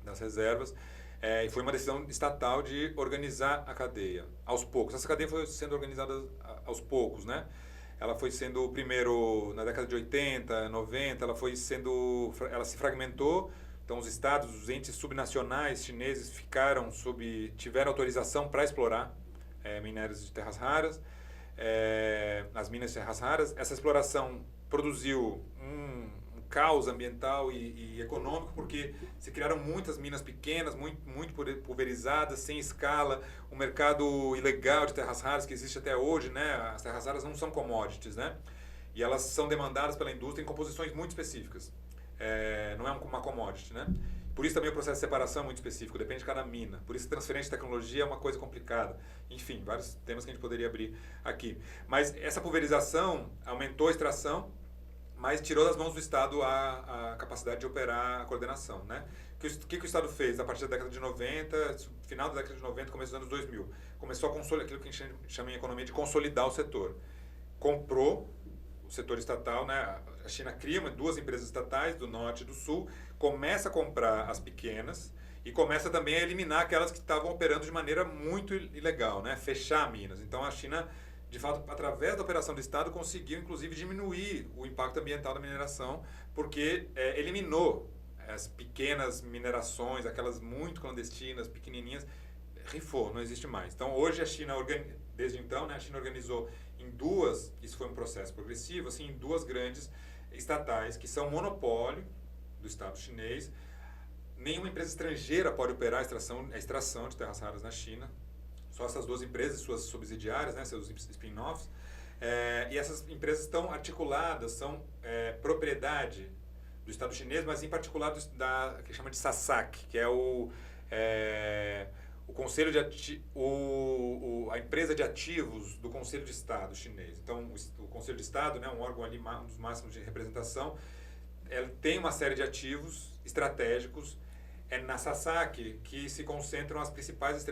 das reservas, e foi uma decisão estatal de organizar a cadeia aos poucos. Essa cadeia foi sendo organizada aos poucos, né? Ela foi sendo, primeiro, na década de 80, 90, ela se fragmentou. Então, os estados, os entes subnacionais chineses tiveram autorização para explorar minérios de terras raras, as minas de terras raras. Essa exploração produziu um caos ambiental e econômico, porque se criaram muitas minas pequenas, muito pulverizadas, sem escala, um mercado ilegal de terras raras que existe até hoje, né? As terras raras não são commodities, né? E elas são demandadas pela indústria em composições muito específicas. Não é uma commodity, né? Por isso também o processo de separação é muito específico, depende de cada mina. Por isso a transferência de tecnologia é uma coisa complicada. Enfim, vários temas que a gente poderia abrir aqui. Mas essa pulverização aumentou a extração, mas tirou das mãos do Estado a capacidade de operar a coordenação, né? O que o Estado fez a partir da década de 90, final da década de 90, começo dos anos 2000? Começou a consolidar aquilo que a gente chama em economia de consolidar o setor. Comprou o setor estatal, né? A China cria duas empresas estatais, do norte e do sul, começa a comprar as pequenas e começa também a eliminar aquelas que estavam operando de maneira muito ilegal, né? Fechar minas. Então a China, de fato, através da operação do Estado, conseguiu, inclusive, diminuir o impacto ambiental da mineração, porque eliminou as pequenas minerações, aquelas muito clandestinas, pequenininhas, rifou, não existe mais. Então, hoje a China, desde então, né, a China organizou em duas, isso foi um processo progressivo, assim, em duas grandes estatais, que são monopólio do Estado chinês. Nenhuma empresa estrangeira pode operar a extração de terras raras na China. Só essas duas empresas, suas subsidiárias, né, seus spin-offs, e essas empresas estão articuladas, são propriedade do Estado chinês, mas em particular que chama de SASAC, que é o Conselho de a empresa de ativos do Conselho de Estado chinês. Então, o Conselho de Estado, né, um órgão ali, um dos máximos de representação, tem uma série de ativos estratégicos. É na SASAC que se concentram as principais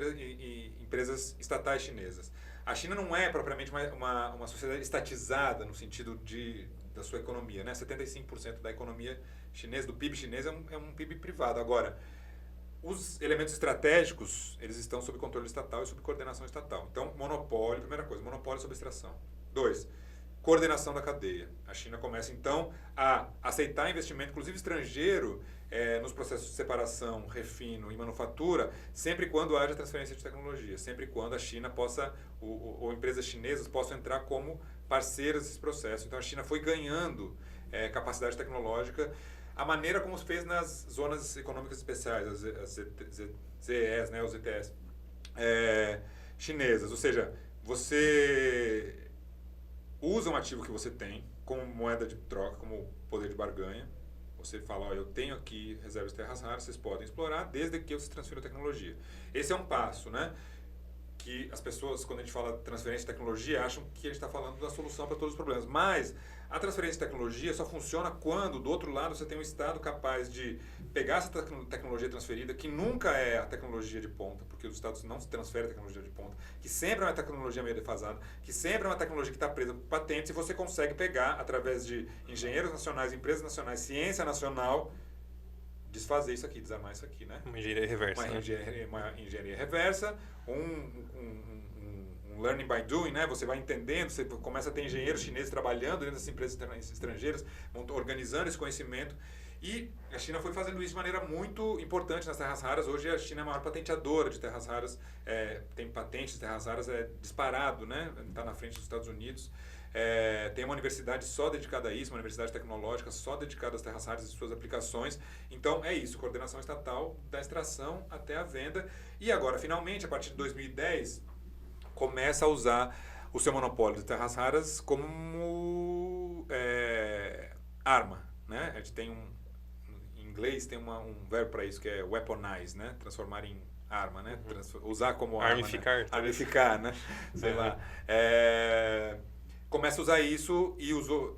empresas estatais chinesas. A China não é propriamente uma sociedade estatizada no sentido da sua economia, né? 75% da economia chinesa, do PIB chinês, é um PIB privado. Agora, os elementos estratégicos, eles estão sob controle estatal e sob coordenação estatal. Então, monopólio, primeira coisa, monopólio sobre extração. 2, coordenação da cadeia. A China começa, então, a aceitar investimento, inclusive estrangeiro, nos processos de separação, refino e manufatura, sempre quando haja transferência de tecnologia, sempre quando a China ou empresas chinesas possam entrar como parceiras desse processo. Então, a China foi ganhando capacidade tecnológica, a maneira como se fez nas zonas econômicas especiais, as ZEs, né, os ZTS chinesas. Ou seja, você usa um ativo que você tem como moeda de troca, como poder de barganha. Você fala, eu tenho aqui reservas de terras raras, vocês podem explorar, desde que você transfira a tecnologia. Esse é um passo, né? Que as pessoas, quando a gente fala transferência de tecnologia, acham que a gente está falando da solução para todos os problemas. Mas a transferência de tecnologia só funciona quando, do outro lado, você tem um Estado capaz de pegar essa tecnologia transferida, que nunca é a tecnologia de ponta, porque os Estados não se transferem a tecnologia de ponta, que sempre é uma tecnologia meio defasada, que sempre é uma tecnologia que está presa por patentes, e você consegue pegar, através de engenheiros nacionais, empresas nacionais, ciência nacional, desfazer isso aqui, desarmar isso aqui, né? Uma engenharia reversa. Uma engenharia reversa, um learning by doing, né? Você vai entendendo, você começa a ter engenheiros chineses trabalhando dentro das empresas estrangeiras, organizando esse conhecimento. E a China foi fazendo isso de maneira muito importante nas terras raras. Hoje a China é a maior patenteadora de terras raras, tem patentes de terras raras disparado, né? Está na frente dos Estados Unidos. Tem uma universidade só dedicada a isso, uma universidade tecnológica só dedicada às terras raras e suas aplicações. Então, é isso, coordenação estatal da extração até a venda. E agora, finalmente, a partir de 2010, começa a usar o seu monopólio de terras raras como arma, né? A gente tem em inglês tem um verbo para isso que é weaponize, né? Transformar em arma, né? Usar como arma. Armificar. Né? Armificar, né? Sei lá. Começa a usar isso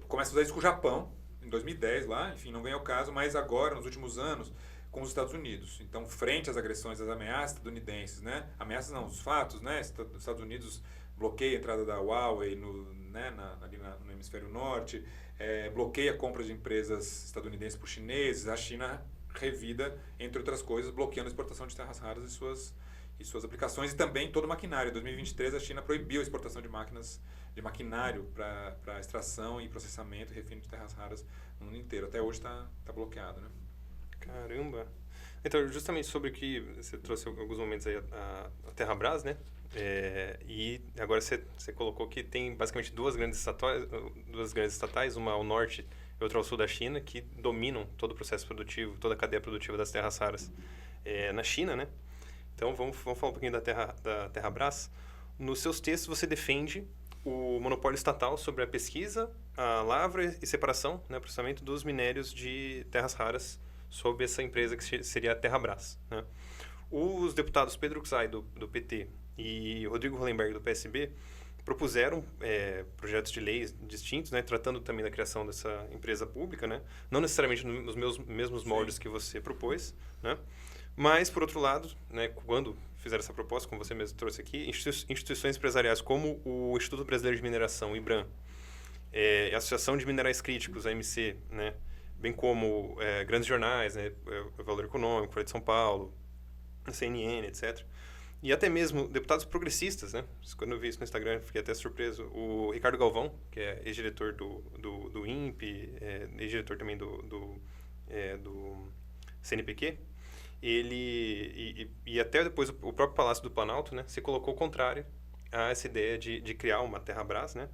começa a usar isso com o Japão em 2010 lá, enfim, não vem ao caso, mas agora nos últimos anos com os Estados Unidos. Então, frente às agressões, às ameaças estadunidenses, né? Ameaças não, os fatos, né? Os Estados Unidos bloqueia a entrada da Huawei ali no hemisfério norte, bloqueia a compra de empresas estadunidenses por chineses, a China revida, entre outras coisas, bloqueando a exportação de terras raras e suas aplicações e também todo o maquinário. Em 2023, a China proibiu a exportação de maquinário para extração e processamento e refino de terras raras no mundo inteiro. Até hoje está bloqueado, né? Caramba! Então, justamente sobre o que você trouxe alguns momentos aí, a Terrabras, né? E agora você colocou que tem basicamente duas grandes estatais, uma ao norte e outra ao sul da China, que dominam todo o processo produtivo, toda a cadeia produtiva das terras raras na China, né? Então, vamos falar um pouquinho da Terrabras. Nos seus textos, você defende o monopólio estatal sobre a pesquisa, a lavra e separação, né, processamento dos minérios de terras raras sob essa empresa que seria a Terrabras, né? Os deputados Pedro Xay, do PT, e Rodrigo Hollenberg, do PSB, propuseram projetos de leis distintos, né, tratando também da criação dessa empresa pública, né, não necessariamente nos mesmos moldes que você propôs, né, mas, por outro lado, né, quando fizeram essa proposta, como você mesmo trouxe aqui, instituições empresariais como o Instituto Brasileiro de Mineração, o IBRAM, a Associação de Minerais Críticos, a AMC, né, bem como grandes jornais, né, o Valor Econômico, Folha de São Paulo, a CNN, etc., e até mesmo deputados progressistas, né? Quando eu vi isso no Instagram, fiquei até surpreso. O Ricardo Galvão, que é ex-diretor do INPE, ex-diretor também do CNPq, ele e até depois o próprio Palácio do Planalto, né, se colocou contrário a essa ideia de criar uma Terrabras, né?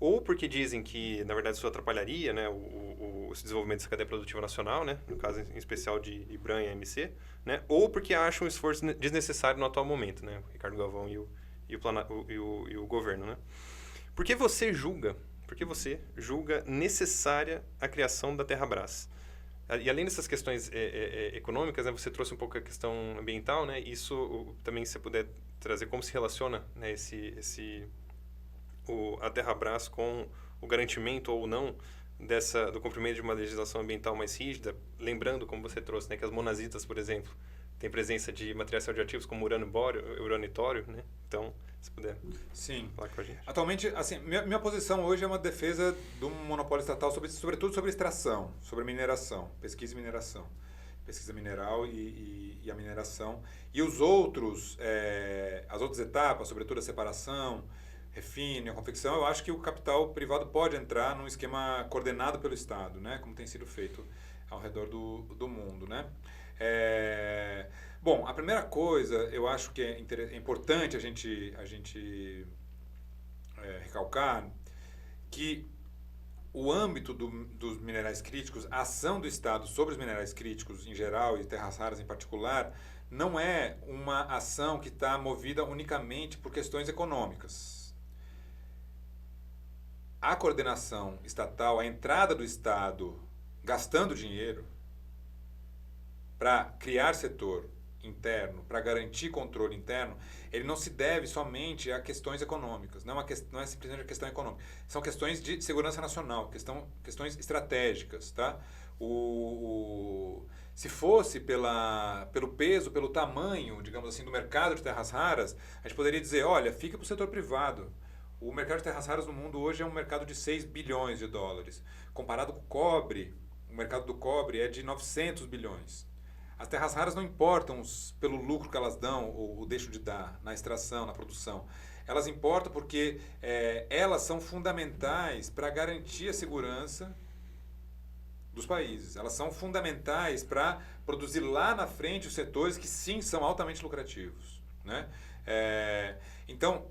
Ou porque dizem que, na verdade, isso atrapalharia, né, o desenvolvimento dessa cadeia produtiva nacional, né, no caso em especial de IBRAM e AMC, né, ou porque acham um esforço desnecessário no atual momento, né, o Ricardo Galvão e o governo, né. Por que você julga necessária a criação da Terrabras? E além dessas questões econômicas, né, você trouxe um pouco a questão ambiental, né, isso também, se você puder trazer como se relaciona, né, a Terrabras com o garantimento ou não do cumprimento de uma legislação ambiental mais rígida, lembrando, como você trouxe, né, que as monazitas, por exemplo, têm presença de materiais radioativos como urânio e bório, e tório, né? Então, se puder falar com a gente. Atualmente, assim, minha posição hoje é uma defesa do monopólio estatal, sobretudo sobre extração, sobre mineração, pesquisa e mineração. Pesquisa mineral e a mineração. E as outras etapas, sobretudo a separação, refino, a confecção, eu acho que o capital privado pode entrar num esquema coordenado pelo Estado, né, como tem sido feito ao redor do mundo, né. Bom, a primeira coisa, eu acho que é importante a gente recalcar que o âmbito dos minerais críticos, a ação do Estado sobre os minerais críticos em geral e terras raras em particular, não é uma ação que está movida unicamente por questões econômicas. A coordenação estatal, a entrada do Estado gastando dinheiro para criar setor interno, para garantir controle interno, ele não se deve somente a questões econômicas, não é simplesmente a questão econômica, são questões de segurança nacional, questões estratégicas, tá? Se fosse pelo peso, pelo tamanho, digamos assim, do mercado de terras raras, a gente poderia dizer, olha, fica para o setor privado. O mercado de terras raras no mundo hoje é um mercado de 6 bilhões de dólares. Comparado com o cobre, o mercado do cobre é de 900 bilhões. As terras raras não importam pelo lucro que elas dão ou deixam de dar na extração, na produção. Elas importam porque elas são fundamentais para garantir a segurança dos países. Elas são fundamentais para produzir lá na frente os setores que sim são altamente lucrativos, né? Então,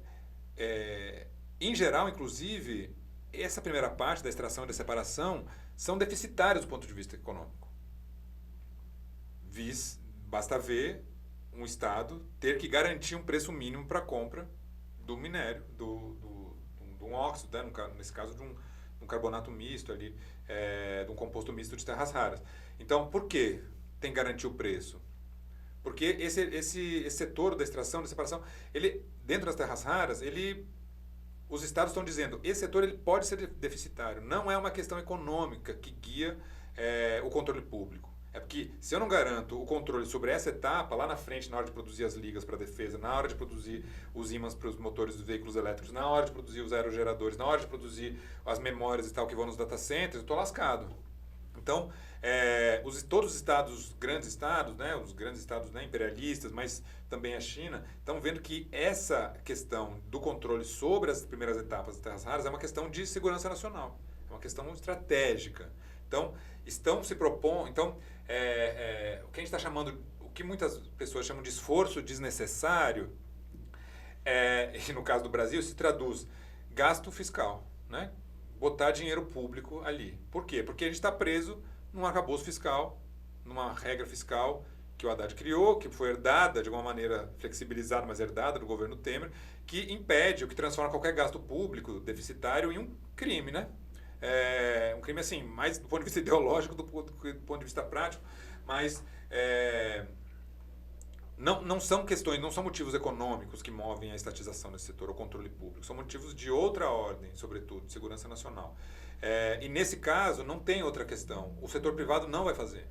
em geral, inclusive, essa primeira parte da extração e da separação são deficitários do ponto de vista econômico. Basta ver um Estado ter que garantir um preço mínimo para a compra do minério, de um óxido, né? Nesse caso de um carbonato misto, ali, de um composto misto de terras raras. Então, por que tem que garantir o preço? Porque esse setor da extração, da separação, ele, dentro das terras raras, os estados estão dizendo, esse setor ele pode ser deficitário. Não é uma questão econômica que guia o controle público. É porque se eu não garanto o controle sobre essa etapa, lá na frente, na hora de produzir as ligas para a defesa, na hora de produzir os ímãs para os motores dos veículos elétricos, na hora de produzir os aerogeradores, na hora de produzir as memórias e tal que vão nos data centers, eu estou lascado. Então, todos os grandes estados, né, os grandes estados, né, imperialistas, mas também a China, estão vendo que essa questão do controle sobre as primeiras etapas das terras raras é uma questão de segurança nacional, é uma questão estratégica. Então, estão se propondo... Então, o que a gente está chamando, o que muitas pessoas chamam de esforço desnecessário, e no caso do Brasil se traduz gasto fiscal, né? Botar dinheiro público ali. Por quê? Porque a gente está preso num arcabouço fiscal, numa regra fiscal que o Haddad criou, que foi herdada, de alguma maneira flexibilizada, mas herdada do governo Temer, que impede, ou que transforma qualquer gasto público deficitário em um crime, né? Um crime, assim, mais do ponto de vista ideológico do ponto de vista prático, mas não são questões, não são motivos econômicos que movem a estatização desse setor, o controle público, são motivos de outra ordem, sobretudo, de segurança nacional. E nesse caso, não tem outra questão, o setor privado não vai fazer.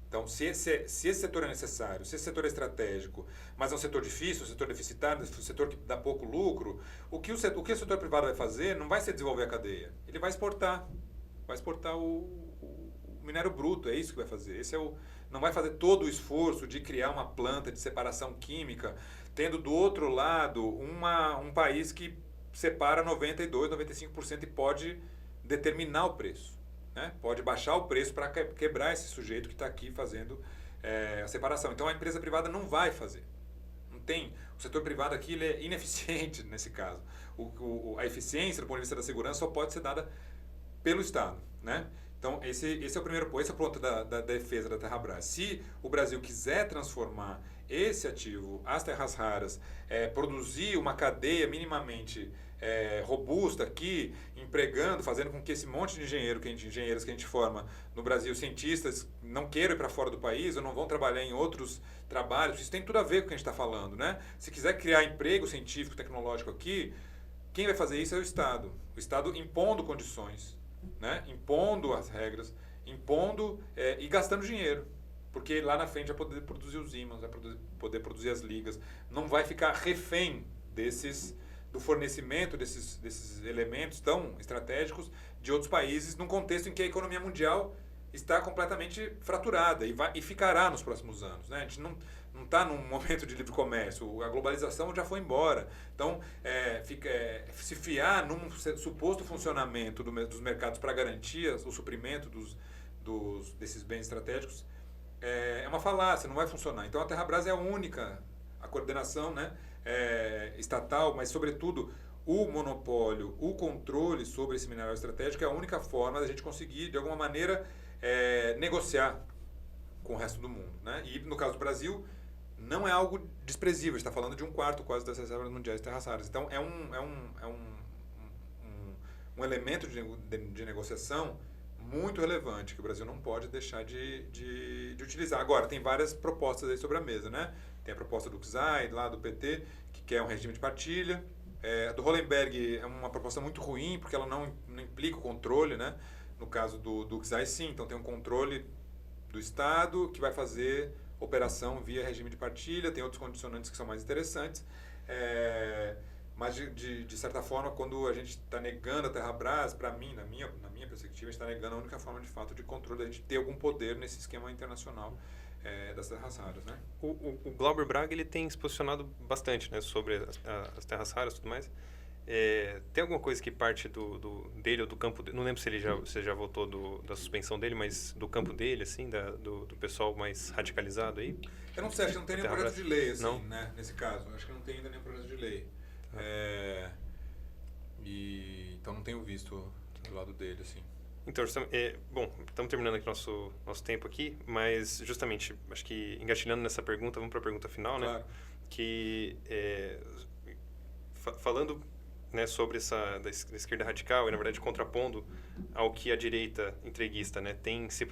Então, se esse setor é necessário, se esse setor é estratégico, mas é um setor difícil, um setor deficitário, um setor que dá pouco lucro, o que o setor privado vai fazer não vai ser desenvolver a cadeia. Ele vai exportar o minério bruto, é isso que vai fazer. Não vai fazer todo o esforço de criar uma planta de separação química, tendo do outro lado um país que separa 92%, 95% e pode determinar o preço. Né? Pode baixar o preço para quebrar esse sujeito que está aqui fazendo a separação. Então a empresa privada não vai fazer. Não tem. O setor privado aqui ele é ineficiente nesse caso. A eficiência do ponto de vista da segurança só pode ser dada pelo Estado. Né? Então esse é o primeiro ponto. Esse é o ponto da defesa da Terrabras. Se o Brasil quiser transformar esse ativo, as terras raras, produzir uma cadeia minimamente robusta aqui, empregando, fazendo com que esse monte de engenheiros que a gente forma no Brasil, cientistas, não queiram ir para fora do país ou não vão trabalhar em outros trabalhos. Isso tem tudo a ver com o que a gente está falando, né? Se quiser criar emprego científico, tecnológico aqui, quem vai fazer isso é o Estado. O Estado impondo condições, né? Impondo as regras, impondo e gastando dinheiro. Porque lá na frente vai poder produzir os ímãs, vai poder produzir as ligas. Não vai ficar refém do fornecimento desses elementos tão estratégicos de outros países, num contexto em que a economia mundial está completamente fraturada e ficará nos próximos anos. Né? A gente não está num momento de livre comércio, a globalização já foi embora. Então, se fiar num suposto funcionamento dos mercados para garantir o suprimento desses bens estratégicos é uma falácia, não vai funcionar. Então, a Terrabras é a única, a coordenação, né? Estatal, mas sobretudo o monopólio, o controle sobre esse mineral estratégico é a única forma da gente conseguir, de alguma maneira, negociar com o resto do mundo. Né? E no caso do Brasil, não é algo desprezível, a gente está falando de 1/4 quase das reservas mundiais de terras raras. Então é um elemento de negociação muito relevante que o Brasil não pode deixar de utilizar. Agora, tem várias propostas aí sobre a mesa, né? Tem a proposta do XAI, lá do PT, que quer um regime de partilha. A do Hollenberg é uma proposta muito ruim, porque ela não implica o controle, né? No caso do XAI, sim. Então, tem um controle do Estado que vai fazer operação via regime de partilha. Tem outros condicionantes que são mais interessantes. Mas, de certa forma, quando a gente está negando a Terrabras, para mim, na minha perspectiva, a gente está negando a única forma, de fato, de controle, da gente ter algum poder nesse esquema internacional das terras raras, né? O Glauber Braga ele tem se posicionado bastante, né, sobre as terras raras e tudo mais. Tem alguma coisa que parte dele ou do campo dele? Não lembro se você já votou da suspensão dele, mas do campo dele, assim, do pessoal mais radicalizado aí? Eu não sei, acho que não tem nenhum projeto de lei, assim, não? Né, nesse caso. Acho que não tem ainda nenhum projeto de lei. então não tenho visto do lado dele, assim. Então, bom, estamos terminando aqui nosso tempo aqui, mas justamente, acho que engatilhando nessa pergunta, vamos para a pergunta final, Claro. né? Que, falando, né, sobre da esquerda radical e, na verdade, contrapondo ao que a direita entreguista, né, tem se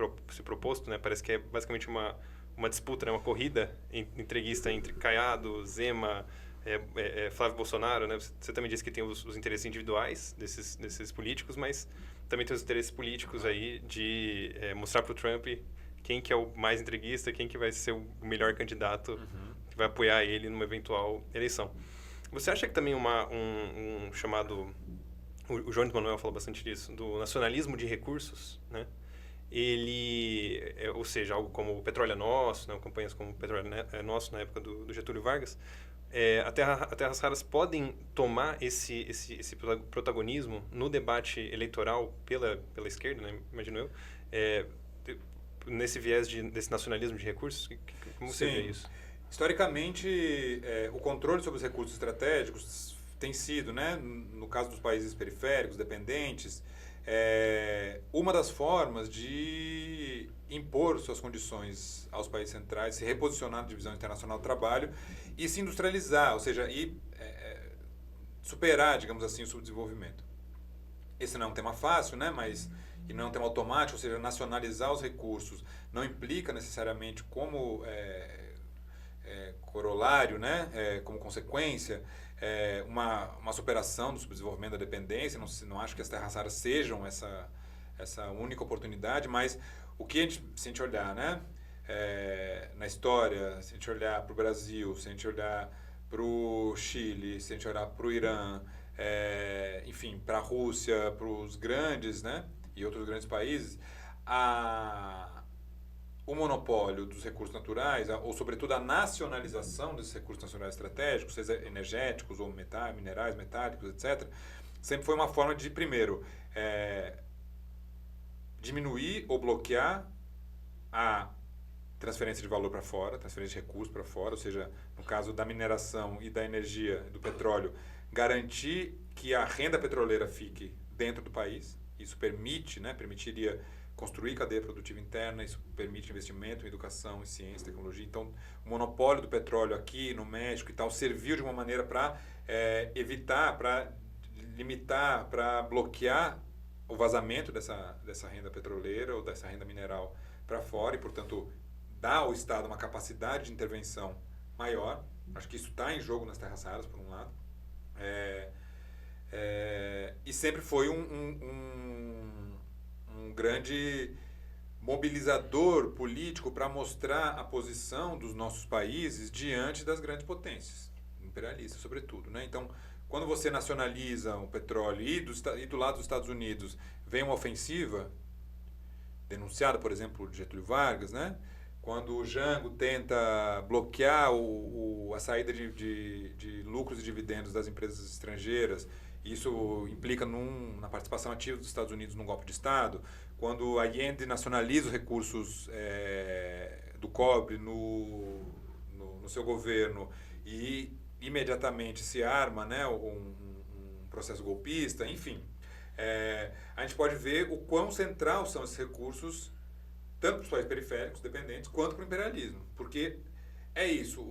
proposto, né? Parece que é basicamente uma disputa, né, uma corrida entreguista entre Caiado, Zema, Flávio Bolsonaro, né? Você também disse que tem os interesses individuais desses políticos, mas também tem os interesses políticos aí de mostrar para o Trump quem que é o mais entreguista, quem que vai ser o melhor candidato que vai apoiar ele numa eventual eleição. Você acha que também um chamado... O Jones Manuel fala bastante disso, do nacionalismo de recursos, né? Ele, ou seja, algo como o Petróleo é Nosso, né? Campanhas como o Petróleo é Nosso na época do Getúlio Vargas, a Terras Raras podem tomar esse protagonismo no debate eleitoral pela esquerda, né, imagino eu, nesse viés desse nacionalismo de recursos? Como você vê isso? Historicamente, o controle sobre os recursos estratégicos tem sido, né, no caso dos países periféricos, dependentes, uma das formas de impor suas condições aos países centrais, se reposicionar na divisão internacional do trabalho e se industrializar, ou seja, superar, digamos assim, o subdesenvolvimento. Esse não é um tema fácil, né, mas e não é um tema automático, ou seja, nacionalizar os recursos não implica necessariamente como corolário, né, como consequência, uma superação do subdesenvolvimento da dependência. Não acho que as terras raras sejam essa única oportunidade, mas o que se a gente olhar, né, na história, se a gente olhar para o Brasil, se a gente olhar para o Chile, se a gente olhar para o Irã, enfim, para a Rússia, para os grandes, né, e outros grandes países, o monopólio dos recursos naturais, ou sobretudo a nacionalização desses recursos nacionais estratégicos, seja energéticos ou minerais, metálicos, etc., sempre foi uma forma de, primeiro, diminuir ou bloquear a transferência de valor para fora, transferência de recursos para fora, ou seja, no caso da mineração e da energia, do petróleo, garantir que a renda petroleira fique dentro do país. Isso permitiria construir cadeia produtiva interna, isso permite investimento em educação, em ciência, tecnologia. Então, o monopólio do petróleo aqui no México e tal serviu de uma maneira para evitar, para limitar, para bloquear o vazamento dessa renda petroleira ou dessa renda mineral para fora e, portanto, dar ao Estado uma capacidade de intervenção maior. Acho que isso está em jogo nas terras raras, por um lado. E sempre foi um grande mobilizador político para mostrar a posição dos nossos países diante das grandes potências, imperialistas sobretudo, né? Então, quando você nacionaliza o petróleo e do lado dos Estados Unidos vem uma ofensiva, denunciada, por exemplo, de Getúlio Vargas, né? Quando o Jango tenta bloquear a saída de lucros e dividendos das empresas estrangeiras, isso implica na participação ativa dos Estados Unidos num golpe de Estado. Quando Allende nacionaliza os recursos do cobre no seu governo e imediatamente se arma, né, um processo golpista, enfim. A gente pode ver o quão central são esses recursos, tanto para os países periféricos, dependentes, quanto para o imperialismo. Porque é isso,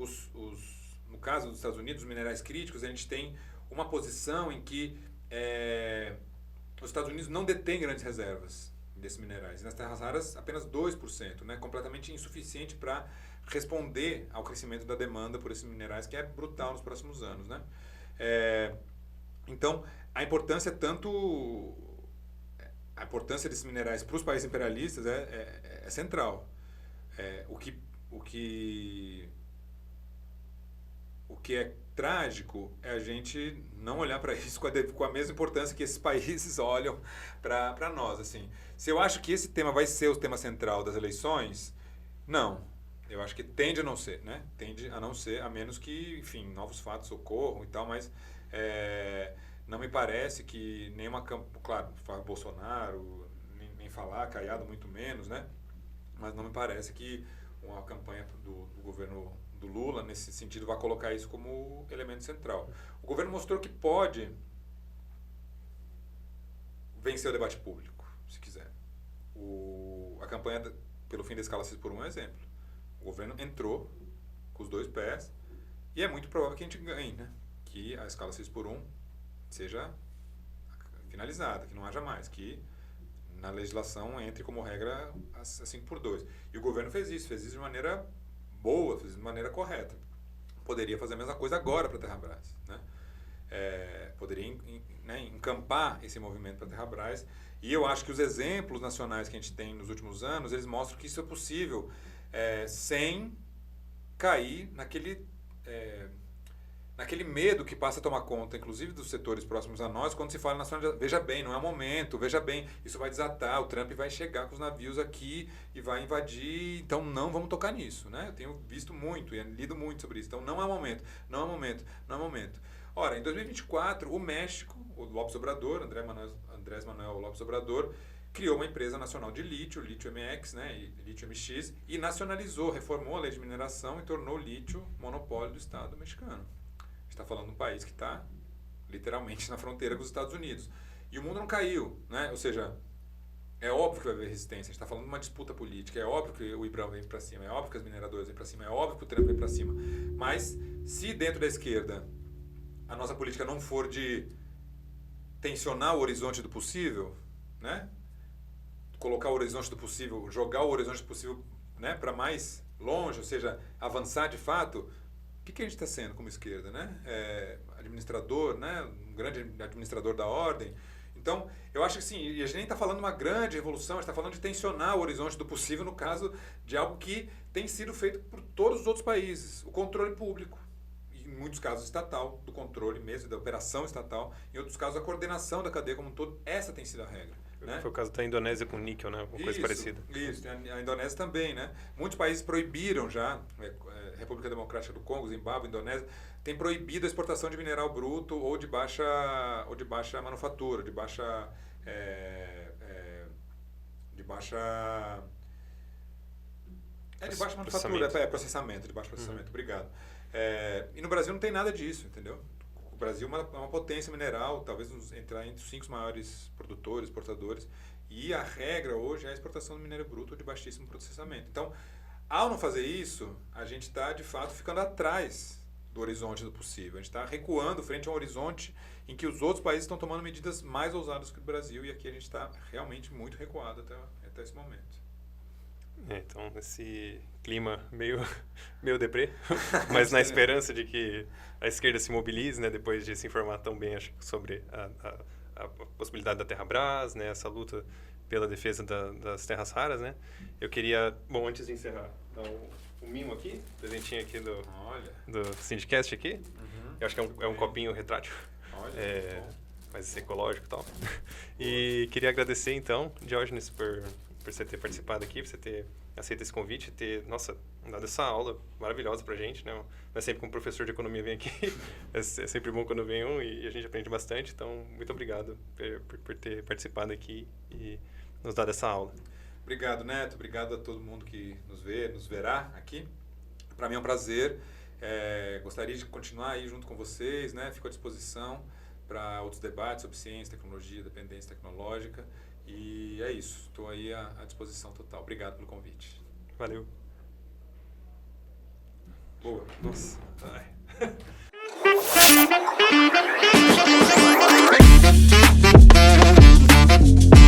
no caso dos Estados Unidos, os minerais críticos, a gente tem uma posição em que os Estados Unidos não detêm grandes reservas desses minerais. E nas terras raras, apenas 2%, né? Completamente insuficiente para responder ao crescimento da demanda por esses minerais, que é brutal nos próximos anos, né? Então, a importância desses minerais para os países imperialistas é central. O que é trágico é a gente não olhar para isso com a mesma importância que esses países olham para nós. Assim. Se eu acho que esse tema vai ser o tema central das eleições, não. Eu acho que tende a não ser, né? Tende a não ser, a menos que, enfim, novos fatos ocorram e tal, mas não me parece que nenhuma campanha, claro, Bolsonaro, nem falar, Caiado muito menos, né? Mas não me parece que uma campanha do governo do Lula, nesse sentido, vai colocar isso como elemento central. O governo mostrou que pode vencer o debate público, se quiser. A campanha pelo fim da escala 6x1 é um exemplo. O governo entrou com os 2 pés e é muito provável que a gente ganhe, né? Que a escala 6x1 seja finalizada, que não haja mais, que na legislação entre como regra a 5x2. E o governo fez isso de maneira boa, fez isso de maneira correta. Poderia fazer a mesma coisa agora para a Terrabras, né? Poderia encampar esse movimento para a Terrabras. E eu acho que os exemplos nacionais que a gente tem nos últimos anos, eles mostram que isso é possível sem cair naquele medo que passa a tomar conta, inclusive dos setores próximos a nós, quando se fala nacional. Veja bem, não é o momento, veja bem, isso vai desatar, o Trump vai chegar com os navios aqui e vai invadir, então não vamos tocar nisso, né? Eu tenho visto muito e lido muito sobre isso, então não é o momento, não é o momento, não é o momento. Ora, em 2024, o México, o López Obrador, Andrés Manuel López Obrador, criou uma empresa nacional de lítio, Lítio MX, né, e Lítio MX, e nacionalizou, reformou a lei de mineração e tornou o lítio monopólio do Estado mexicano. Está falando de um país que está literalmente na fronteira com os Estados Unidos. E o mundo não caiu, né? Ou seja, é óbvio que vai haver resistência. A gente está falando de uma disputa política. É óbvio que o IBRAM vem para cima, é óbvio que as mineradoras vêm para cima, é óbvio que o Trump vem para cima. Mas se dentro da esquerda a nossa política não for de tensionar o horizonte do possível, né? Colocar o horizonte do possível, jogar o horizonte do possível, né, para mais longe, ou seja, avançar de fato, o que a gente está sendo como esquerda, né? Administrador, né? Um grande administrador da ordem. Então, eu acho que sim, e a gente nem está falando de uma grande revolução, a gente está falando de tensionar o horizonte do possível no caso de algo que tem sido feito por todos os outros países, o controle público. Em muitos casos estatal, do controle mesmo, da operação estatal, em outros casos a coordenação da cadeia como um todo, essa tem sido a regra. Né? Foi o caso da Indonésia com níquel, né? Uma coisa parecida. Isso, a Indonésia também, né? Muitos países proibiram já, República Democrática do Congo, Zimbábue, Indonésia, tem proibido a exportação de mineral bruto ou de baixa manufatura, de baixa manufatura, processamento, de baixo processamento, obrigado. E no Brasil não tem nada disso, entendeu? O Brasil é uma potência mineral, talvez entrar entre os 5 maiores produtores, exportadores, e a regra hoje é a exportação do minério bruto de baixíssimo processamento. Então, ao não fazer isso, a gente está, de fato, ficando atrás do horizonte do possível. A gente está recuando frente a um horizonte em que os outros países estão tomando medidas mais ousadas que o Brasil, e aqui a gente está realmente muito recuado até esse momento. Então, esse clima meio deprê, mas na esperança de que a esquerda se mobilize, né, depois de se informar tão bem sobre a possibilidade da Terrabras, né, essa luta pela defesa das terras raras, né? Eu queria, antes de encerrar, dar um mimo aqui, presentinho aqui do Sindicast aqui. Uhum. Eu acho que é um copinho retrátil. Olha, mais ecológico e tal. E queria agradecer, então, Diógenes, por você ter participado aqui, por você ter aceito esse convite, ter, dado essa aula maravilhosa pra gente, né? Não é sempre que um professor de economia vem aqui, é sempre bom quando vem um e a gente aprende bastante, então muito obrigado por ter participado aqui e nos dado essa aula. Obrigado, Neto, obrigado a todo mundo que nos verá aqui. Para mim é um prazer, gostaria de continuar aí junto com vocês, né? Fico à disposição para outros debates sobre ciência, tecnologia, dependência tecnológica. E é isso, estou aí à disposição total. Obrigado pelo convite. Valeu. Boa. Nossa. Ai.